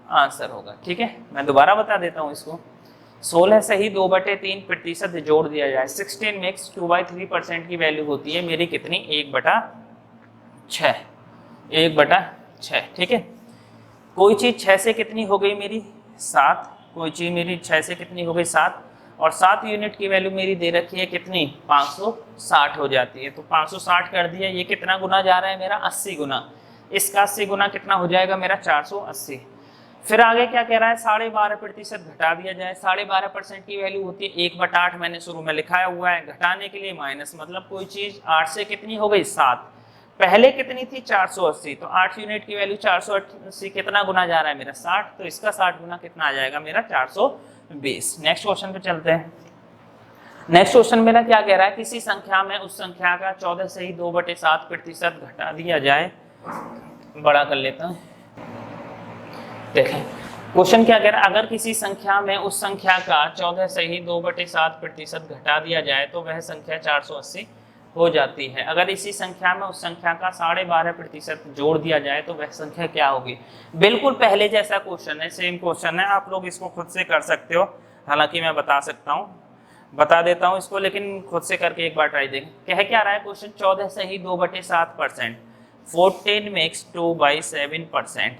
आंसर होगा। ठीक है, मैं दोबारा बता देता हूँ इसको, 16 से ही 2/3% जोड़ दिया जाए, 16 मिक्स 2/3% की वैल्यू होती है मेरी कितनी, 1/6, 1/6। ठीक है, कोई चीज़ 6 से कितनी हो गई मेरी 7, कोई चीज़ मेरी 6 से कितनी हो गई 7, और 7 यूनिट की वैल्यू मेरी दे रखी है कितनी, 560 हो जाती है। तो 560 कर दिया, ये कितना गुना जा रहा है मेरा, 80 गुना। इसका 80 गुना कितना हो जाएगा मेरा, 480। फिर आगे क्या कह रहा है, 12.5% घटा दिया जाए। 12.5% की वैल्यू होती है 1/8, मैंने शुरू में लिखाया हुआ है। घटाने के लिए माइनस, मतलब कोई चीज़ 8 से कितनी हो गई 7, पहले कितनी थी 480, तो 8 यूनिट की वैल्यू 480 कितना गुना जा रहा है मेरा 60, तो इसका 60 गुना कितना आ जाएगा मेरा 420। नेक्स्ट क्वेश्चन पे चलते हैं। नेक्स्ट क्वेश्चन मेरा क्या कह रहा है, किसी संख्या में उस संख्या का 14 से ही 2/7% घटा दिया जाए। बड़ा कर लेता हूँ, देखें क्वेश्चन क्या कह रहा है, अगर किसी संख्या में उस संख्या का 14 से ही 2/7% घटा दिया जाए तो वह संख्या 480 हो जाती है। अगर इसी संख्या में उस संख्या का 12.5% जोड़ दिया जाए तो वह संख्या क्या होगी। बिल्कुल पहले जैसा क्वेश्चन है, सेम क्वेश्चन है, आप लोग इसको खुद से कर सकते हो। हालांकि मैं बता सकता हूँ, बता देता हूँ इसको, लेकिन खुद से करके एक बार ट्राई देखें। कह क्या रहा है क्वेश्चन, 14 से ही 2/7%, 14 मिक्स 2/7%,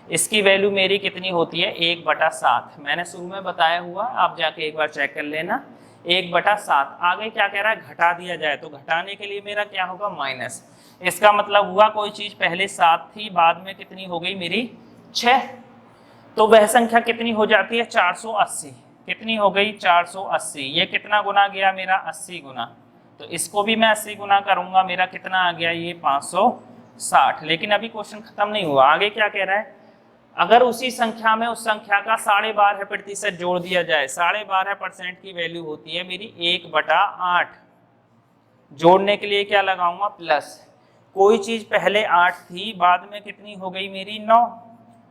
इसकी वैल्यू मेरी कितनी होती है 1/7। मैंने शुरू में बताया हुआ, आप जाके एक बार चेक कर लेना, 1/7। आगे क्या कह रहा है, घटा दिया जाए, तो घटाने के लिए मेरा क्या होगा माइनस। इसका मतलब हुआ कोई चीज पहले 7 थी, बाद में कितनी हो गई मेरी 6, तो वह संख्या कितनी हो जाती है 480। कितनी हो गई 480। ये कितना गुना गया मेरा 80 गुना, तो इसको भी मैं 80 गुना करूंगा, मेरा कितना आ गया ये 560। लेकिन अभी क्वेश्चन खत्म नहीं हुआ, आगे क्या कह रहा है, अगर उसी संख्या में उस संख्या का 12.5% जोड़ दिया जाए, 12.5% की वैल्यू होती है मेरी 1/8। जोड़ने के लिए क्या लगाऊंगा प्लस, कोई चीज पहले 8 थी, बाद में कितनी हो गई मेरी 9,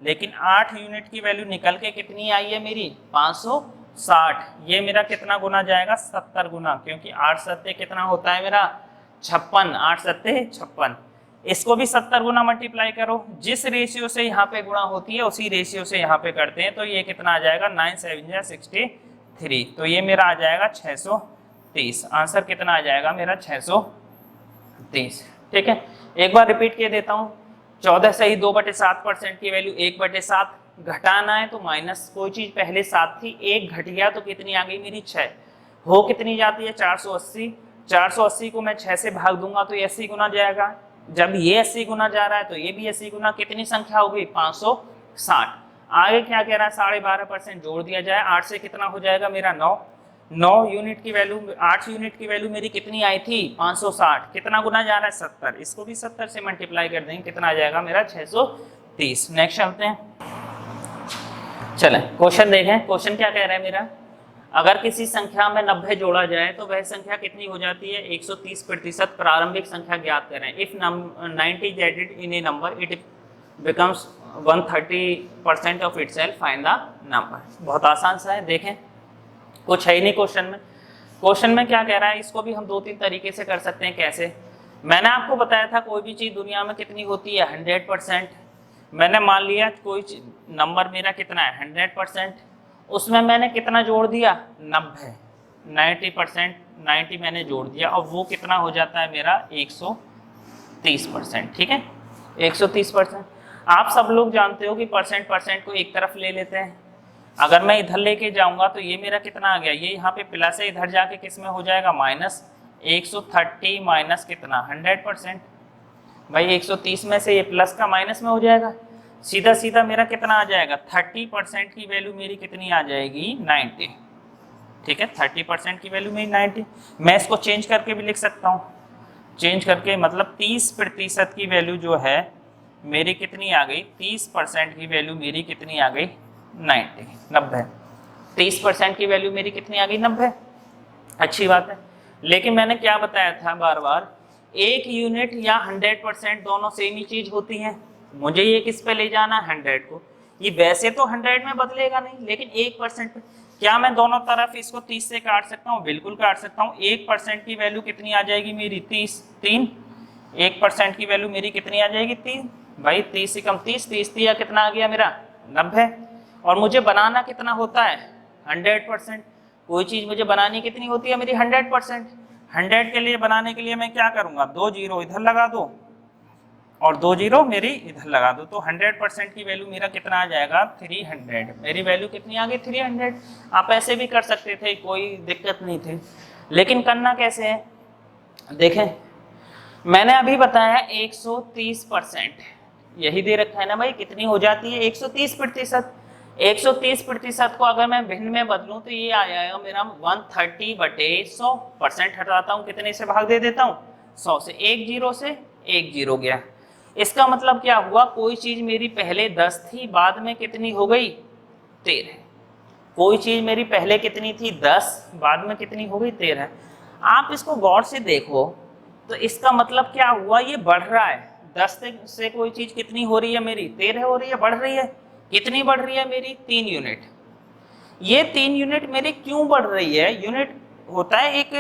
लेकिन 8 यूनिट की वैल्यू निकल के कितनी आई है मेरी 560। ये मेरा कितना गुना जाएगा 70 गुना, क्योंकि 8 सत्ते कितना होता है मेरा 56, 8 सत्ते 56। इसको भी 70 गुना मल्टीप्लाई करो, जिस रेशियो से यहाँ पे गुणा होती है उसी रेशियो से यहाँ पे करते हैं, तो ये कितना आ जाएगा 9 7 63, तो ये मेरा आ जाएगा 630। आंसर कितना आ जाएगा मेरा 630। ठीक है, एक बार रिपीट किए देता हूँ, 14 से ही 2/7% की वैल्यू 1/7, घटाना है तो माइनस, कोई चीज पहले 7 थी, 1 घट गया तो कितनी आ गई मेरी 6, हो कितनी जाती है 480। 480 को मैं 6 से भाग दूंगा तो ये 80 गुना जाएगा, जब ये 80 गुना जा रहा है तो ये भी 80 गुना, कितनी संख्या हो गई 560। आगे क्या कह रहा है 12.5% जोड़ दिया जाए, 8 से कितना हो जाएगा मेरा 9 यूनिट की वैल्यू, 8 यूनिट की वैल्यू मेरी कितनी आई थी 560, कितना गुना जा रहा है 70, इसको भी 70 से मल्टीप्लाई कर देंगे, कितना आ जाएगा मेरा 630। नेक्स्ट चलते हैं, चलें क्वेश्चन देखें। क्वेश्चन क्या कह रहा है मेरा, अगर किसी संख्या में 90 जोड़ा जाए तो वह संख्या कितनी हो जाती है 130%। प्रारंभिक संख्या ज्ञात करें। If 90 is added in a number it becomes 130% of itself, find the number। बहुत आसान सा है, देखें कुछ है ही नहीं क्वेश्चन में। क्वेश्चन में क्या कह रहा है, इसको भी हम 2-3 तरीके से कर सकते हैं। कैसे, मैंने आपको बताया था कोई भी चीज़ दुनिया में कितनी होती है 100%। मैंने मान लिया कोई नंबर मेरा कितना है 100%, उसमें मैंने कितना जोड़ दिया 90%, 90 मैंने जोड़ दिया, और वो कितना हो जाता है मेरा 130%। ठीक है, 130%। आप सब लोग जानते हो कि परसेंट को एक तरफ ले लेते हैं, अगर मैं इधर लेके जाऊंगा तो ये मेरा कितना आ गया, ये यहाँ पे प्लस है, इधर जाके किस में हो जाएगा माइनस। 130 माइनस कितना 100%, भाई 130 में से ये प्लस का माइनस में हो जाएगा, सीधा सीधा मेरा कितना आ जाएगा 30% की वैल्यू मेरी कितनी आ जाएगी 90। ठीक है, 30% की वैल्यू मेरी 90। मैं इसको चेंज करके भी लिख सकता हूँ, चेंज करके मतलब 30% की वैल्यू जो है मेरी कितनी आ गई, 30% की वैल्यू मेरी कितनी आ गई 90। 30% की वैल्यू मेरी कितनी आ गई 90। अच्छी बात है, लेकिन मैंने क्या बताया था बार बार, 1 यूनिट या 100% दोनों सेम ही चीज होती हैं। मुझे ये किस पे ले जाना है 100 को, ये वैसे तो 100 में बदलेगा नहीं, लेकिन 1% पे। क्या मैं दोनों तरफ इसको 30 से काट सकता हूँ, बिल्कुल काट सकता हूँ। 1% की वैल्यू कितनी आ जाएगी मेरी 30, 3। 1% की वैल्यू मेरी कितनी आ जाएगी 3, भाई 30 से कम 30 दिया, कितना आ गया मेरा 90। और मुझे बनाना कितना होता है 100%, कोई चीज़ मुझे बनानी कितनी होती है मेरी 100%। 100 के लिए बनाने के लिए मैं क्या करूँगा, 2 जीरो इधर लगा दो और 2 जीरो मेरी इधर लगा दो, तो 100% की वैल्यू मेरा कितना आ जाएगा 300। मेरी वैल्यू कितनी आ गई 300। आप ऐसे भी कर सकते थे, कोई दिक्कत नहीं थी, लेकिन करना कैसे है देखें। मैंने अभी बताया 130%, यही दे रखा है ना भाई, कितनी हो जाती है 130%। 130% को अगर मैं भिन्न में बदलूं तो ये आ जाएगा मेरा 130/100%। हटाता हूँ, कितने से भाग दे देता हूँ 100 से, 1 जीरो से 1 जीरो गया। इसका मतलब क्या हुआ, कोई चीज मेरी पहले 10 थी, बाद में कितनी हो गई 13। कोई चीज मेरी पहले कितनी थी 10, बाद में कितनी हो गई 13। आप इसको गौर से देखो तो इसका मतलब क्या हुआ, ये बढ़ रहा है। 10 से कोई चीज कितनी हो रही है मेरी 13 हो रही है, बढ़ रही है। कितनी बढ़ रही है मेरी 3 यूनिट। ये 3 यूनिट मेरी क्यों बढ़ रही है, यूनिट होता है एक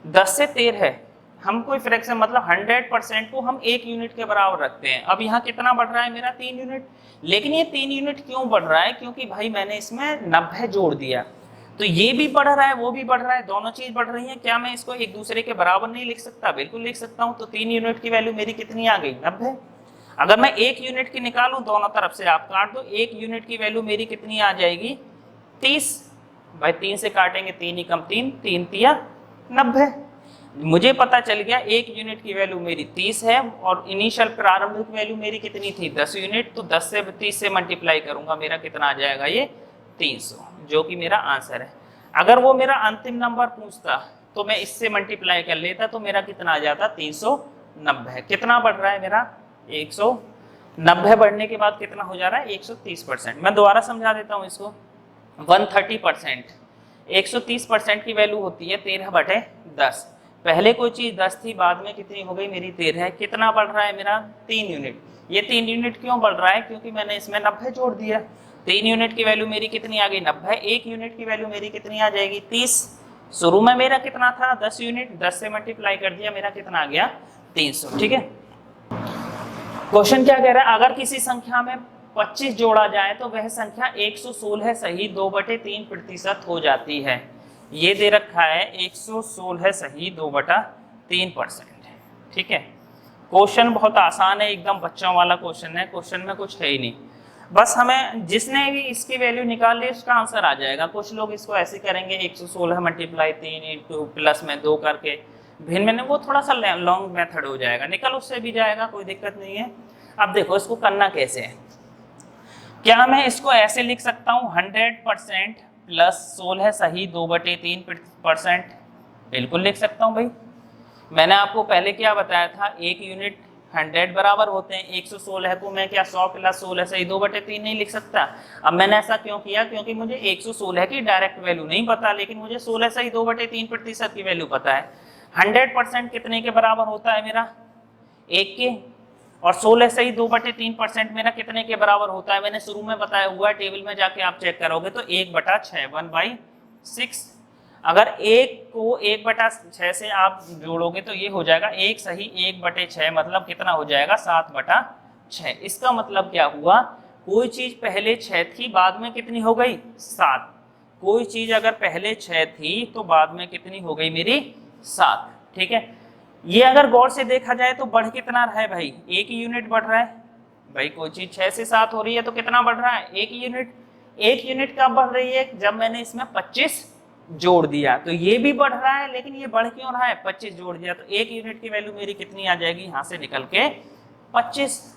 10 से 13 है, हम कोई फ्रैक्शन मतलब 100% को हम 1 यूनिट के बराबर रखते हैं। अब यहाँ कितना बढ़ रहा है मेरा 3 यूनिट, लेकिन ये 3 यूनिट क्यों बढ़ रहा है, क्योंकि भाई मैंने इसमें 90 जोड़ दिया, तो ये भी बढ़ रहा है वो भी बढ़ रहा है, दोनों चीज बढ़ रही है। क्या मैं इसको एक दूसरे के बराबर नहीं लिख सकता, बिल्कुल लिख सकता हूँ। तो 3 यूनिट की वैल्यू मेरी कितनी आ गई 90। अगर मैं 1 यूनिट की निकालूं, दोनों तरफ से आप काट दो, 1 यूनिट की वैल्यू मेरी कितनी आ जाएगी 30। भाई 3 से काटेंगे 3 ही कम 3, 3 तिया 90। मुझे पता चल गया 1 यूनिट की वैल्यू मेरी 30 है और इनिशियल प्रारंभिक वैल्यू मेरी कितनी थी 10 यूनिट। तो 10 से 30 से मल्टीप्लाई करूंगा, मेरा कितना आ जाएगा ये 300। जो कि मेरा आंसर है। अगर वो मेरा अंतिम नंबर पूछता तो मैं इससे मल्टीप्लाई कर लेता तो मेरा कितना आ जाता 390। कितना बढ़ रहा है मेरा 190 बढ़ने के बाद कितना हो जा रहा है 130%। मैं दोबारा समझा देता हूँ इसको। 130% 130% की वैल्यू होती है 13/10। पहले कोई चीज 10 थी, बाद में कितनी हो गई मेरी 13। कितना बढ़ रहा है मेरा 3 यूनिट। ये 3 यूनिट क्यों बढ़ रहा है, क्योंकि मैंने इसमें 90 जोड़ दिया। 3 यूनिट की वैल्यू मेरी कितनी आ गई 90। 1 यूनिट की वैल्यू मेरी कितनी आ जाएगी 30। शुरू में मेरा कितना था 10 यूनिट, 10 से मल्टीप्लाई कर दिया, मेरा कितना आ गया 300। ठीक है। क्वेश्चन क्या कह रहा है, अगर किसी संख्या में 25 जोड़ा जाए तो वह संख्या 116 सही 2/3% हो जाती है। ये दे रखा है 116 सही 2/3%। ठीक है। क्वेश्चन बहुत आसान है, एकदम बच्चों वाला क्वेश्चन है। क्वेश्चन में कुछ है ही नहीं, बस हमें जिसने भी इसकी वैल्यू निकाल ली उसका आंसर आ जाएगा। कुछ लोग इसको ऐसे करेंगे 116 मल्टीप्लाई 3 इंटू प्लस में 2 करके, भिन्न में वो थोड़ा सा लॉन्ग मेथड हो जाएगा, निकल उससे भी जाएगा, कोई दिक्कत नहीं है। अब देखो इसको करना कैसे है। क्या मैं इसको ऐसे लिख सकता हूँ 100% प्लस 16 सही 2/3%? बिल्कुल लिख सकता हूँ भाई। मैंने आपको पहले क्या बताया था, 1 यूनिट 100 बराबर होते हैं। 116 को मैं क्या 100 प्लस 16 सही 2/3 नहीं लिख सकता। अब मैंने ऐसा क्यों किया, क्योंकि मुझे 116 की डायरेक्ट वैल्यू नहीं पता, लेकिन मुझे 16 सही 2/3% की वैल्यू पता है। 100% कितने के बराबर होता है मेरा 1 के, और 16 सही 2/3% मेरा कितने के बराबर होता है, मैंने शुरू में बताया हुआ है, टेबल में जाके आप चेक करोगे तो 1/6 1/6। अगर 1 को 1/6 से आप जोड़ोगे तो ये हो जाएगा 1 सही 1/6, मतलब कितना हो जाएगा 7/6। इसका मतलब क्या हुआ, कोई चीज पहले 6 थी, बाद में कितनी हो गई 7। कोई चीज अगर पहले 6 थी तो बाद में कितनी हो गई मेरी 7। ठीक है। ये अगर गौर से देखा जाए तो बढ़ कितना रहा है भाई, 1 यूनिट बढ़ रहा है भाई। कोई चीज 6 से 7 हो रही है तो कितना बढ़ रहा है 1 यूनिट। 1 यूनिट कब बढ़ रही है, जब मैंने इसमें 25 जोड़ दिया। तो ये भी बढ़ रहा है, लेकिन ये बढ़ क्यों रहा है, 25 जोड़ दिया तो 1 यूनिट की वैल्यू मेरी कितनी आ जाएगी, यहाँ से निकल के 25।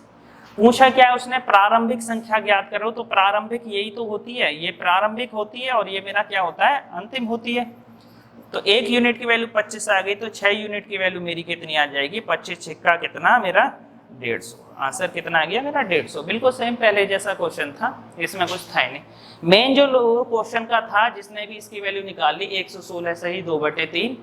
पूछा क्या है उसने, प्रारंभिक संख्या ज्ञात करो। तो प्रारंभिक यही तो होती है, ये प्रारंभिक होती है और ये मेरा क्या होता है अंतिम होती है। तो 1 यूनिट की वैल्यू 25 आ गई, तो 6 यूनिट की वैल्यू मेरी कितनी आ जाएगी 25 छिक्का कितना मेरा 150। आंसर कितना आ गया मेरा 150। बिल्कुल सेम पहले जैसा क्वेश्चन था, इसमें कुछ था ही नहीं। मेन जो क्वेश्चन का था, जिसने भी इसकी वैल्यू निकाल ली 116 सही 2/3,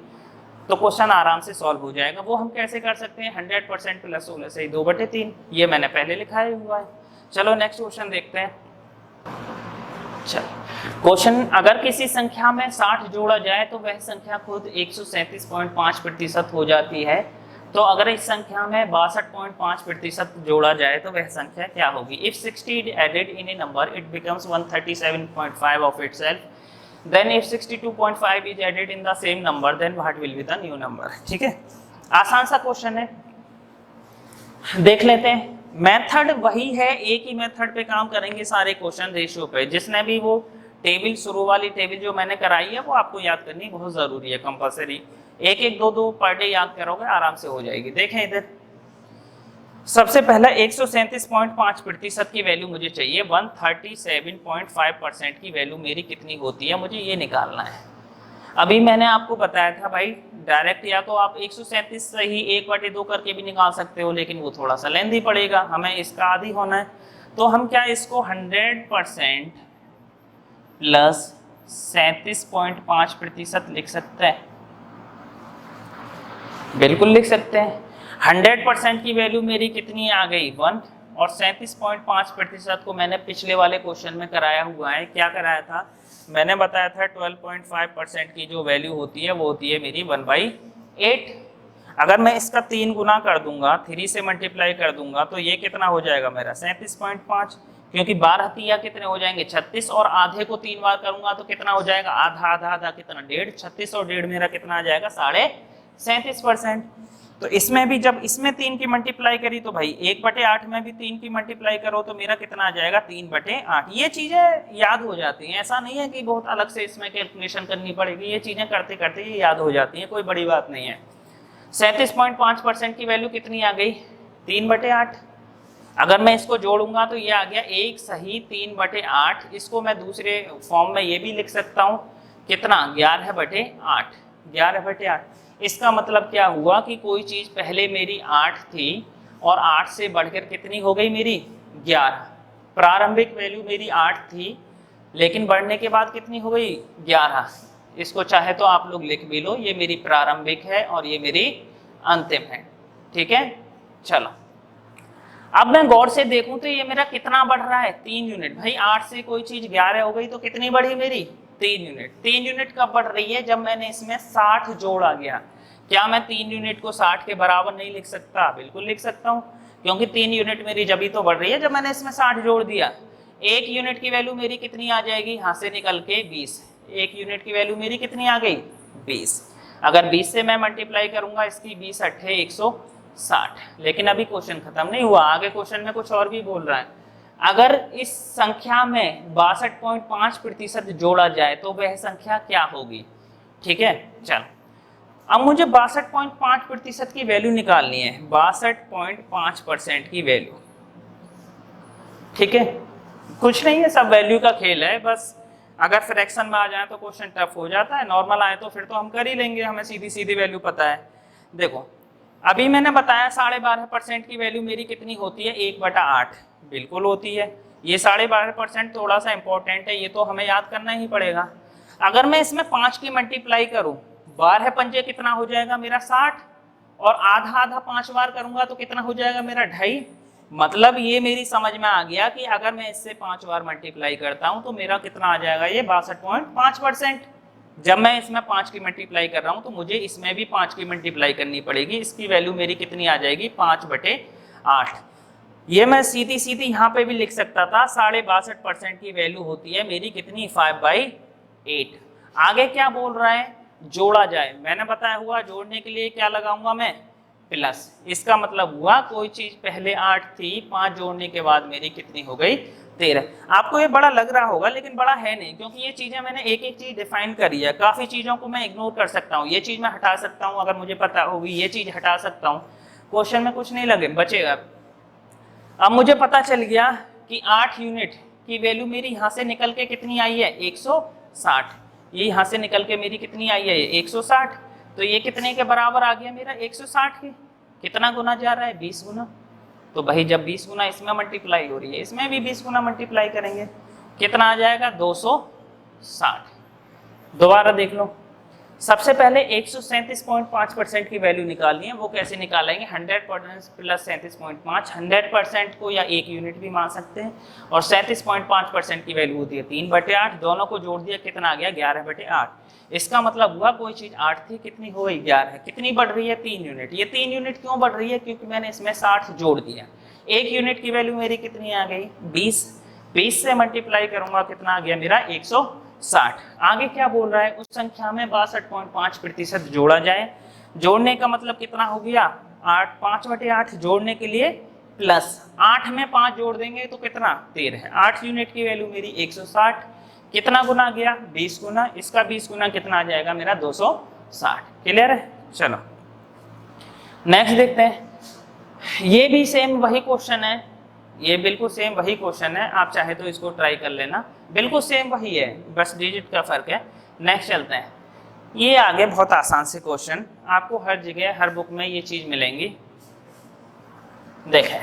तो क्वेश्चन आराम से सॉल्व हो जाएगा। वो हम कैसे कर सकते हैं, 100% प्लस 16 सही 2/3, ये मैंने पहले लिखाया हुआ है। चलो नेक्स्ट क्वेश्चन देखते हैं। चलो क्वेश्चन, अगर किसी संख्या में 60 जोड़ा जाए तो वह संख्या खुद 137.5% हो जाती है। तो अगर इस संख्या में 62.5% जोड़ा जाए तो वह संख्या क्या होगी। If 60 is added in a number it becomes 137.5 of itself. Then if 62.5 is added in the same number then what will be the new number। ठीक है, आसान सा क्वेश्चन है, देख लेते हैं। मेथड वही है, एक ही मेथड पे काम करेंगे सारे क्वेश्चन रेशियो पे। जिसने भी वो टेबल शुरू वाली टेबल जो मैंने कराई है वो आपको याद करनी बहुत ज़रूरी है, कंपलसरी। 1-1 2-2 पर डे याद करोगे आराम से हो जाएगी। देखें इधर, सबसे पहला 137.5% की वैल्यू मुझे चाहिए। 137.5% की वैल्यू मेरी कितनी होती है, मुझे ये निकालना है। अभी मैंने आपको बताया था भाई, डायरेक्ट या तो आप 137 से ही 1/2 करके भी निकाल सकते हो, लेकिन वो थोड़ा सा लेंदी पड़ेगा, हमें इसका आदी होना है। तो हम क्या इसको 100% प्लस 37.5% लिख सकते हैं, बिल्कुल लिख सकते हैं। 100% की वैल्यू मेरी कितनी आ गई 1, और 37.5% को मैंने पिछले वाले क्वेश्चन में कराया हुआ है। क्या कराया था, मैंने बताया था 12.5% की जो वैल्यू होती है वो होती है मेरी 1/8। अगर मैं इसका 3 गुना कर दूंगा, 3 से मल्टीप्लाई कर दूंगा, तो ये कितना हो जाएगा मेरा 37.5, क्योंकि 12 तिया कितने हो जाएंगे 36, और आधे को 3 बार करूंगा तो कितना हो जाएगा आधा आधा आधा कितना 1.5, 36 और 1.5 मेरा कितना आ जाएगा 37.5%। तो इसमें भी जब इसमें 3 की मल्टीप्लाई करी तो भाई 1/8 में भी 3 की मल्टीप्लाई करो तो मेरा कितना आ जाएगा 3/8। ये चीज़ें याद हो जाती हैं, ऐसा नहीं है कि बहुत अलग से इसमें कैलकुलेशन करनी पड़ेगी, ये चीज़ें करते करते ये याद हो जाती हैं, कोई बड़ी बात नहीं है। 37.5% की वैल्यू कितनी आ गई 3/8। अगर मैं इसको जोड़ूंगा तो ये आ गया 1 सही 3/8। इसको मैं दूसरे फॉर्म में ये भी लिख सकता हूँ, कितना 11/8, 11/8। इसका मतलब क्या हुआ कि कोई चीज़ पहले मेरी 8 थी और 8 से बढ़कर कितनी हो गई मेरी 11। प्रारंभिक वैल्यू मेरी 8 थी लेकिन बढ़ने के बाद कितनी हो गई 11। इसको चाहे तो आप लोग लिख भी लो, ये मेरी प्रारंभिक है और ये मेरी अंतिम है। ठीक है, चलो अब मैं गौर से देखूं तो ये मेरा कितना बढ़ रहा है 3 यूनिट। भाई 8 से कोई चीज 11 हो गई तो कितनी बढ़ी मेरी 3 यूनिट। 3 यूनिट कब बढ़ रही है, जब मैंने इसमें 60 जोड़ा गया। क्या मैं 3 यूनिट को 60 के बराबर नहीं लिख सकता? बिल्कुल लिख सकता हूँ, क्योंकि 3 यूनिट मेरी जब ही तो बढ़ रही है जब मैंने इसमें 60 जोड़ दिया। 1 यूनिट की वैल्यू मेरी कितनी आ जाएगी यहाँ से निकल के 20। 1 यूनिट की वैल्यू मेरी कितनी आ गई 20। अगर 20 से मैं मल्टीप्लाई करूंगा इसकी 20 अट्ठे 160। लेकिन अभी क्वेश्चन खत्म नहीं हुआ, आगे क्वेश्चन में कुछ और भी बोल रहा है। अगर इस संख्या में 62.5% जोड़ा जाए तो वह संख्या क्या होगी? ठीक है, चलो अब मुझे 62.5% की वैल्यू निकालनी है, 62.5% की वैल्यू। ठीक है, कुछ नहीं है, सब वैल्यू का खेल है। बस अगर फ्रैक्शन में आ जाए तो क्वेश्चन टफ हो जाता है, नॉर्मल आए तो फिर तो हम कर ही लेंगे, हमें सीधी सीधी वैल्यू पता है। देखो अभी मैंने बताया 12.5% की वैल्यू मेरी कितनी होती है 1/8, बिल्कुल होती है। ये 12.5% थोड़ा सा इंपॉर्टेंट है, ये तो हमें याद करना ही पड़ेगा। अगर मैं इसमें 5 की मल्टीप्लाई करूं, 12 पंजे कितना हो जाएगा मेरा 60, और आधा आधा 5 बार करूंगा तो कितना हो जाएगा मेरा 2.5। मतलब ये मेरी समझ में आ गया कि अगर मैं इससे 5 बार मल्टीप्लाई करता हूं तो मेरा कितना आ जाएगा ये 62.5%। जब मैं इसमें 5 की मल्टीप्लाई कर रहा हूं तो मुझे इसमें भी 5 की मल्टीप्लाई करनी पड़ेगी। इसकी वैल्यू मेरी कितनी आ जाएगी 5/8। ये मैं सीधी सीधी यहाँ पे भी लिख सकता था, 62.5% की वैल्यू होती है मेरी कितनी 5/8। आगे क्या बोल रहा है, जोड़ा जाए। मैंने बताया हुआ जोड़ने के लिए क्या लगाऊंगा मैं, प्लस। इसका मतलब हुआ कोई चीज पहले 8 थी, 5 जोड़ने के बाद मेरी कितनी हो गई 13। आपको ये बड़ा लग रहा होगा लेकिन बड़ा है नहीं, क्योंकि ये चीजें मैंने एक एक चीज डिफाइन करी है। काफी चीजों को मैं इग्नोर कर सकता हूँ, ये चीज मैं हटा सकता हूँ अगर मुझे पता होगी, ये चीज हटा सकता हूँ, क्वेश्चन में कुछ नहीं लगे बचेगा। अब मुझे पता चल गया कि 8 यूनिट की वैल्यू मेरी यहाँ से निकल के कितनी आई है 160। ये यहाँ से निकल के मेरी कितनी आई है 160। तो ये कितने के बराबर आ गया मेरा 160 के। कितना गुना जा रहा है 20 गुना। तो भाई जब 20 गुना इसमें मल्टीप्लाई हो रही है, इसमें भी 20 गुना मल्टीप्लाई करेंगे, कितना आ जाएगा 260। दोबारा देख लो, सबसे पहले 137.5% की वैल्यू निकालनी है। वो कैसे निकालेंगे, 100% प्लस 37.5। 100% को या 1 यूनिट भी मान सकते हैं, और 37.5% की वैल्यू होती है 3/8। दोनों को जोड़ दिया, कितना आ गया 11/8। इसका मतलब हुआ कोई चीज 8 थी, कितनी हो गई 11। कितनी बढ़ रही है 3 यूनिट। ये 3 यूनिट क्यों बढ़ रही है, क्योंकि मैंने इसमें 60 जोड़ दिया। 1 यूनिट की वैल्यू मेरी कितनी आ गई 20। 20 से मल्टीप्लाई करूंगा, कितना आ गया मेरा 160। आगे क्या बोल रहा है, उस संख्या में 62.5% जोड़ा जाए। जोड़ने का मतलब कितना हो गया 8, 5/8 जोड़ने के लिए प्लस 8 में 5 जोड़ देंगे तो कितना 13। 8 यूनिट की वैल्यू मेरी 160। कितना गुना गया 20 गुना, इसका 20 गुना कितना आ जाएगा मेरा 260। क्लियर है, चलो नेक्स्ट देखते हैं। ये भी सेम वही क्वेश्चन है, ये बिल्कुल सेम वही क्वेश्चन है, आप चाहे तो इसको ट्राई कर लेना, बिल्कुल सेम वही है, बस डिजिट का फर्क है। नेक्स्ट चलते हैं। ये आगे बहुत आसान से क्वेश्चन, आपको हर जगह हर बुक में ये चीज मिलेंगी। देखें,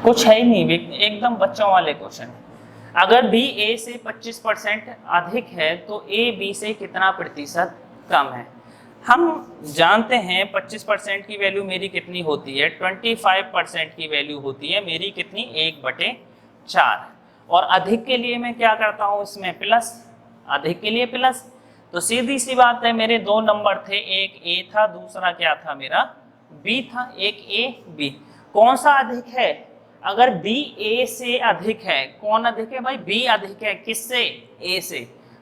कुछ है ही नहीं, एकदम बच्चों वाले क्वेश्चन। अगर बी ए से 25% अधिक है तो ए बी से कितना प्रतिशत कम है। हम जानते हैं 25% की वैल्यू मेरी कितनी होती है 25% की वैल्यू होती है मेरी कितनी 1/4। और अधिक के लिए मैं क्या करता हूँ इसमें प्लस, अधिक के लिए प्लस। तो सीधी सी बात है, मेरे 2 नंबर थे, एक ए था, दूसरा क्या था मेरा बी था। एक ए बी, कौन सा अधिक है, अगर बी ए से अधिक है, कौन अधिक है भाई बी अधिक है, किससे ए से।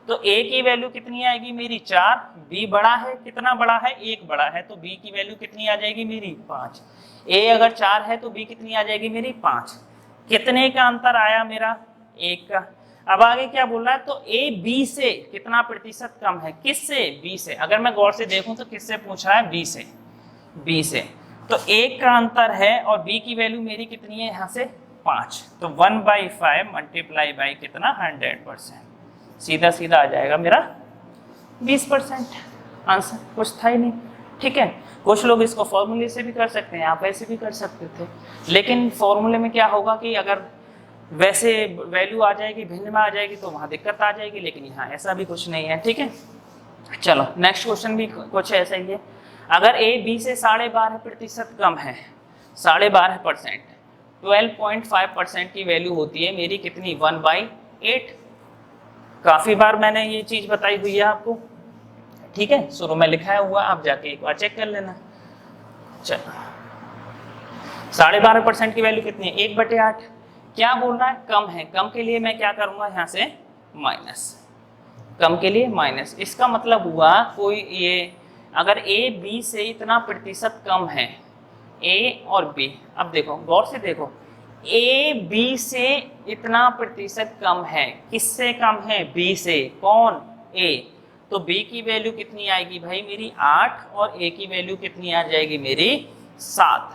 तो ए की वैल्यू कितनी आएगी मेरी 4। बी बड़ा है, कितना बड़ा है 1 बड़ा है, तो बी की वैल्यू कितनी आ जाएगी मेरी 5। ए अगर 4 है तो बी कितनी आ जाएगी मेरी 5। कितने का अंतर आया मेरा 1 का। अब आगे क्या बोल रहा है, तो ए बी से कितना प्रतिशत कम है, किससे बी से। अगर मैं गौर से देखूं तो किससे पूछा है बी से, बी से। तो एक का अंतर है और b की वैल्यू मेरी कितनी है यहाँ से 5, तो 1/5 मल्टीप्लाई बाई कितना 100%, सीधा सीधा आ जाएगा मेरा 20% आंसर, कुछ था ही नहीं। ठीक है, कुछ लोग इसको फॉर्मूले से भी कर सकते हैं, आप ऐसे भी कर सकते थे, लेकिन फॉर्मूले में क्या होगा कि अगर वैसे वैल्यू आ जाएगी भिन्न में आ जाएगी तो वहाँ दिक्कत आ जाएगी, लेकिन यहाँ ऐसा भी कुछ नहीं है। ठीक है, चलो नेक्स्ट क्वेश्चन भी कुछ ऐसा ही है। अगर a b से 12.5% कम है, 12.5%, 12.5% की वैल्यू होती है मेरी कितनी 1/8। काफ़ी बार मैंने ये चीज़ बताई हुई है आपको, ठीक है, शुरू में लिखा हुआ, आप जाके एक बार चेक कर लेना। चलो 12.5% की वैल्यू कितनी है 1/8। क्या बोल रहा है, कम है, कम के लिए मैं क्या करूँगा यहाँ से माइनस, कम के लिए माइनस। इसका मतलब हुआ कोई ये अगर a b से इतना प्रतिशत कम है, a और b, अब देखो गौर से देखो, a b से इतना प्रतिशत कम है, किससे कम है b से, कौन a, तो b की वैल्यू कितनी आएगी भाई मेरी 8 और a की वैल्यू कितनी आ जाएगी मेरी 7।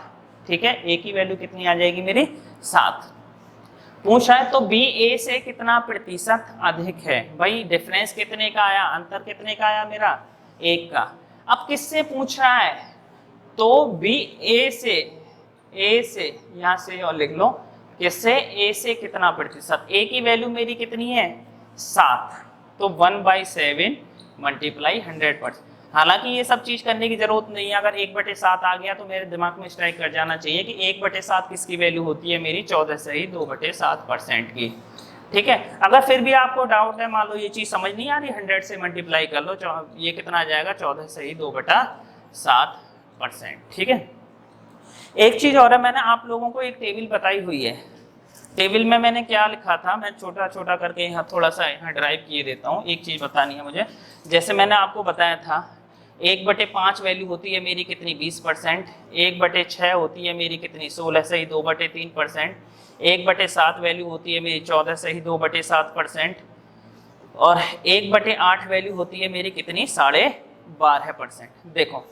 ठीक है, a की वैल्यू कितनी आ जाएगी मेरी 7। पूछा है तो b a से कितना प्रतिशत अधिक है, भाई डिफरेंस कितने का आया, अंतर कितने का आया मेरा 1 का। अब किससे पूछ रहा है, तो b a से यहाँ से और लिख लो, किससे a से कितना प्रतिशत, a की वैल्यू मेरी कितनी है 7, तो 1/7 मल्टीप्लाई 100%। हालांकि ये सब चीज करने की जरूरत नहीं है, अगर 1/7 आ गया तो मेरे दिमाग में स्ट्राइक कर जाना चाहिए कि 1/7 किसकी वैल्यू होती है मेरी 14.2/7% की। ठीक है, अगर फिर भी आपको डाउट है, मान लो ये चीज समझ नहीं आ रही, 100 से मल्टीप्लाई कर लो, ये कितना आ जाएगा 14.2/7%। ठीक है, एक चीज और है, मैंने आप लोगों को एक टेबल बताई हुई है, टेबल में मैंने क्या लिखा था, मैं छोटा छोटा करके यहाँ थोड़ा सा यहाँ ड्राइव किए देता हूँ। एक चीज़ बतानी है मुझे, जैसे मैंने आपको बताया था 1/5 वैल्यू होती है मेरी कितनी 20%, 1/6 होती है मेरी कितनी 16 से ही 2/3%, 1/7 वैल्यू होती है मेरी 14 से ही 2/7%, और 1/8 वैल्यू होती है मेरी कितनी 12.5%। देखो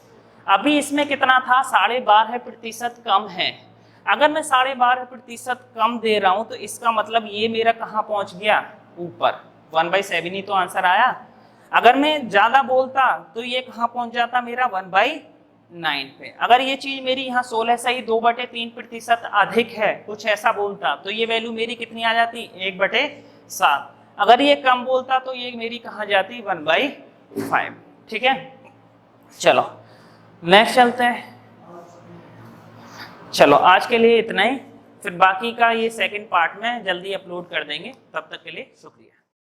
अभी इसमें कितना था 12.5% कम है, अगर मैं 12.5% कम दे रहा हूं तो इसका मतलब ये मेरा कहाँ पहुंच गया ऊपर, 1/7 ही तो आंसर आया। अगर मैं ज्यादा बोलता तो ये कहाँ पहुंच जाता मेरा 1/9 पे। अगर ये चीज मेरी यहाँ 16 से ही 2/3% अधिक है, कुछ ऐसा बोलता तो ये वैल्यू मेरी कितनी आ जाती 1/7। अगर ये कम बोलता तो ये मेरी कहाँ जाती 1/5। ठीक है, चलो नेक्स्ट चलते हैं। चलो आज के लिए इतना ही, फिर बाकी का ये सेकंड पार्ट में जल्दी अपलोड कर देंगे, तब तक के लिए शुक्रिया।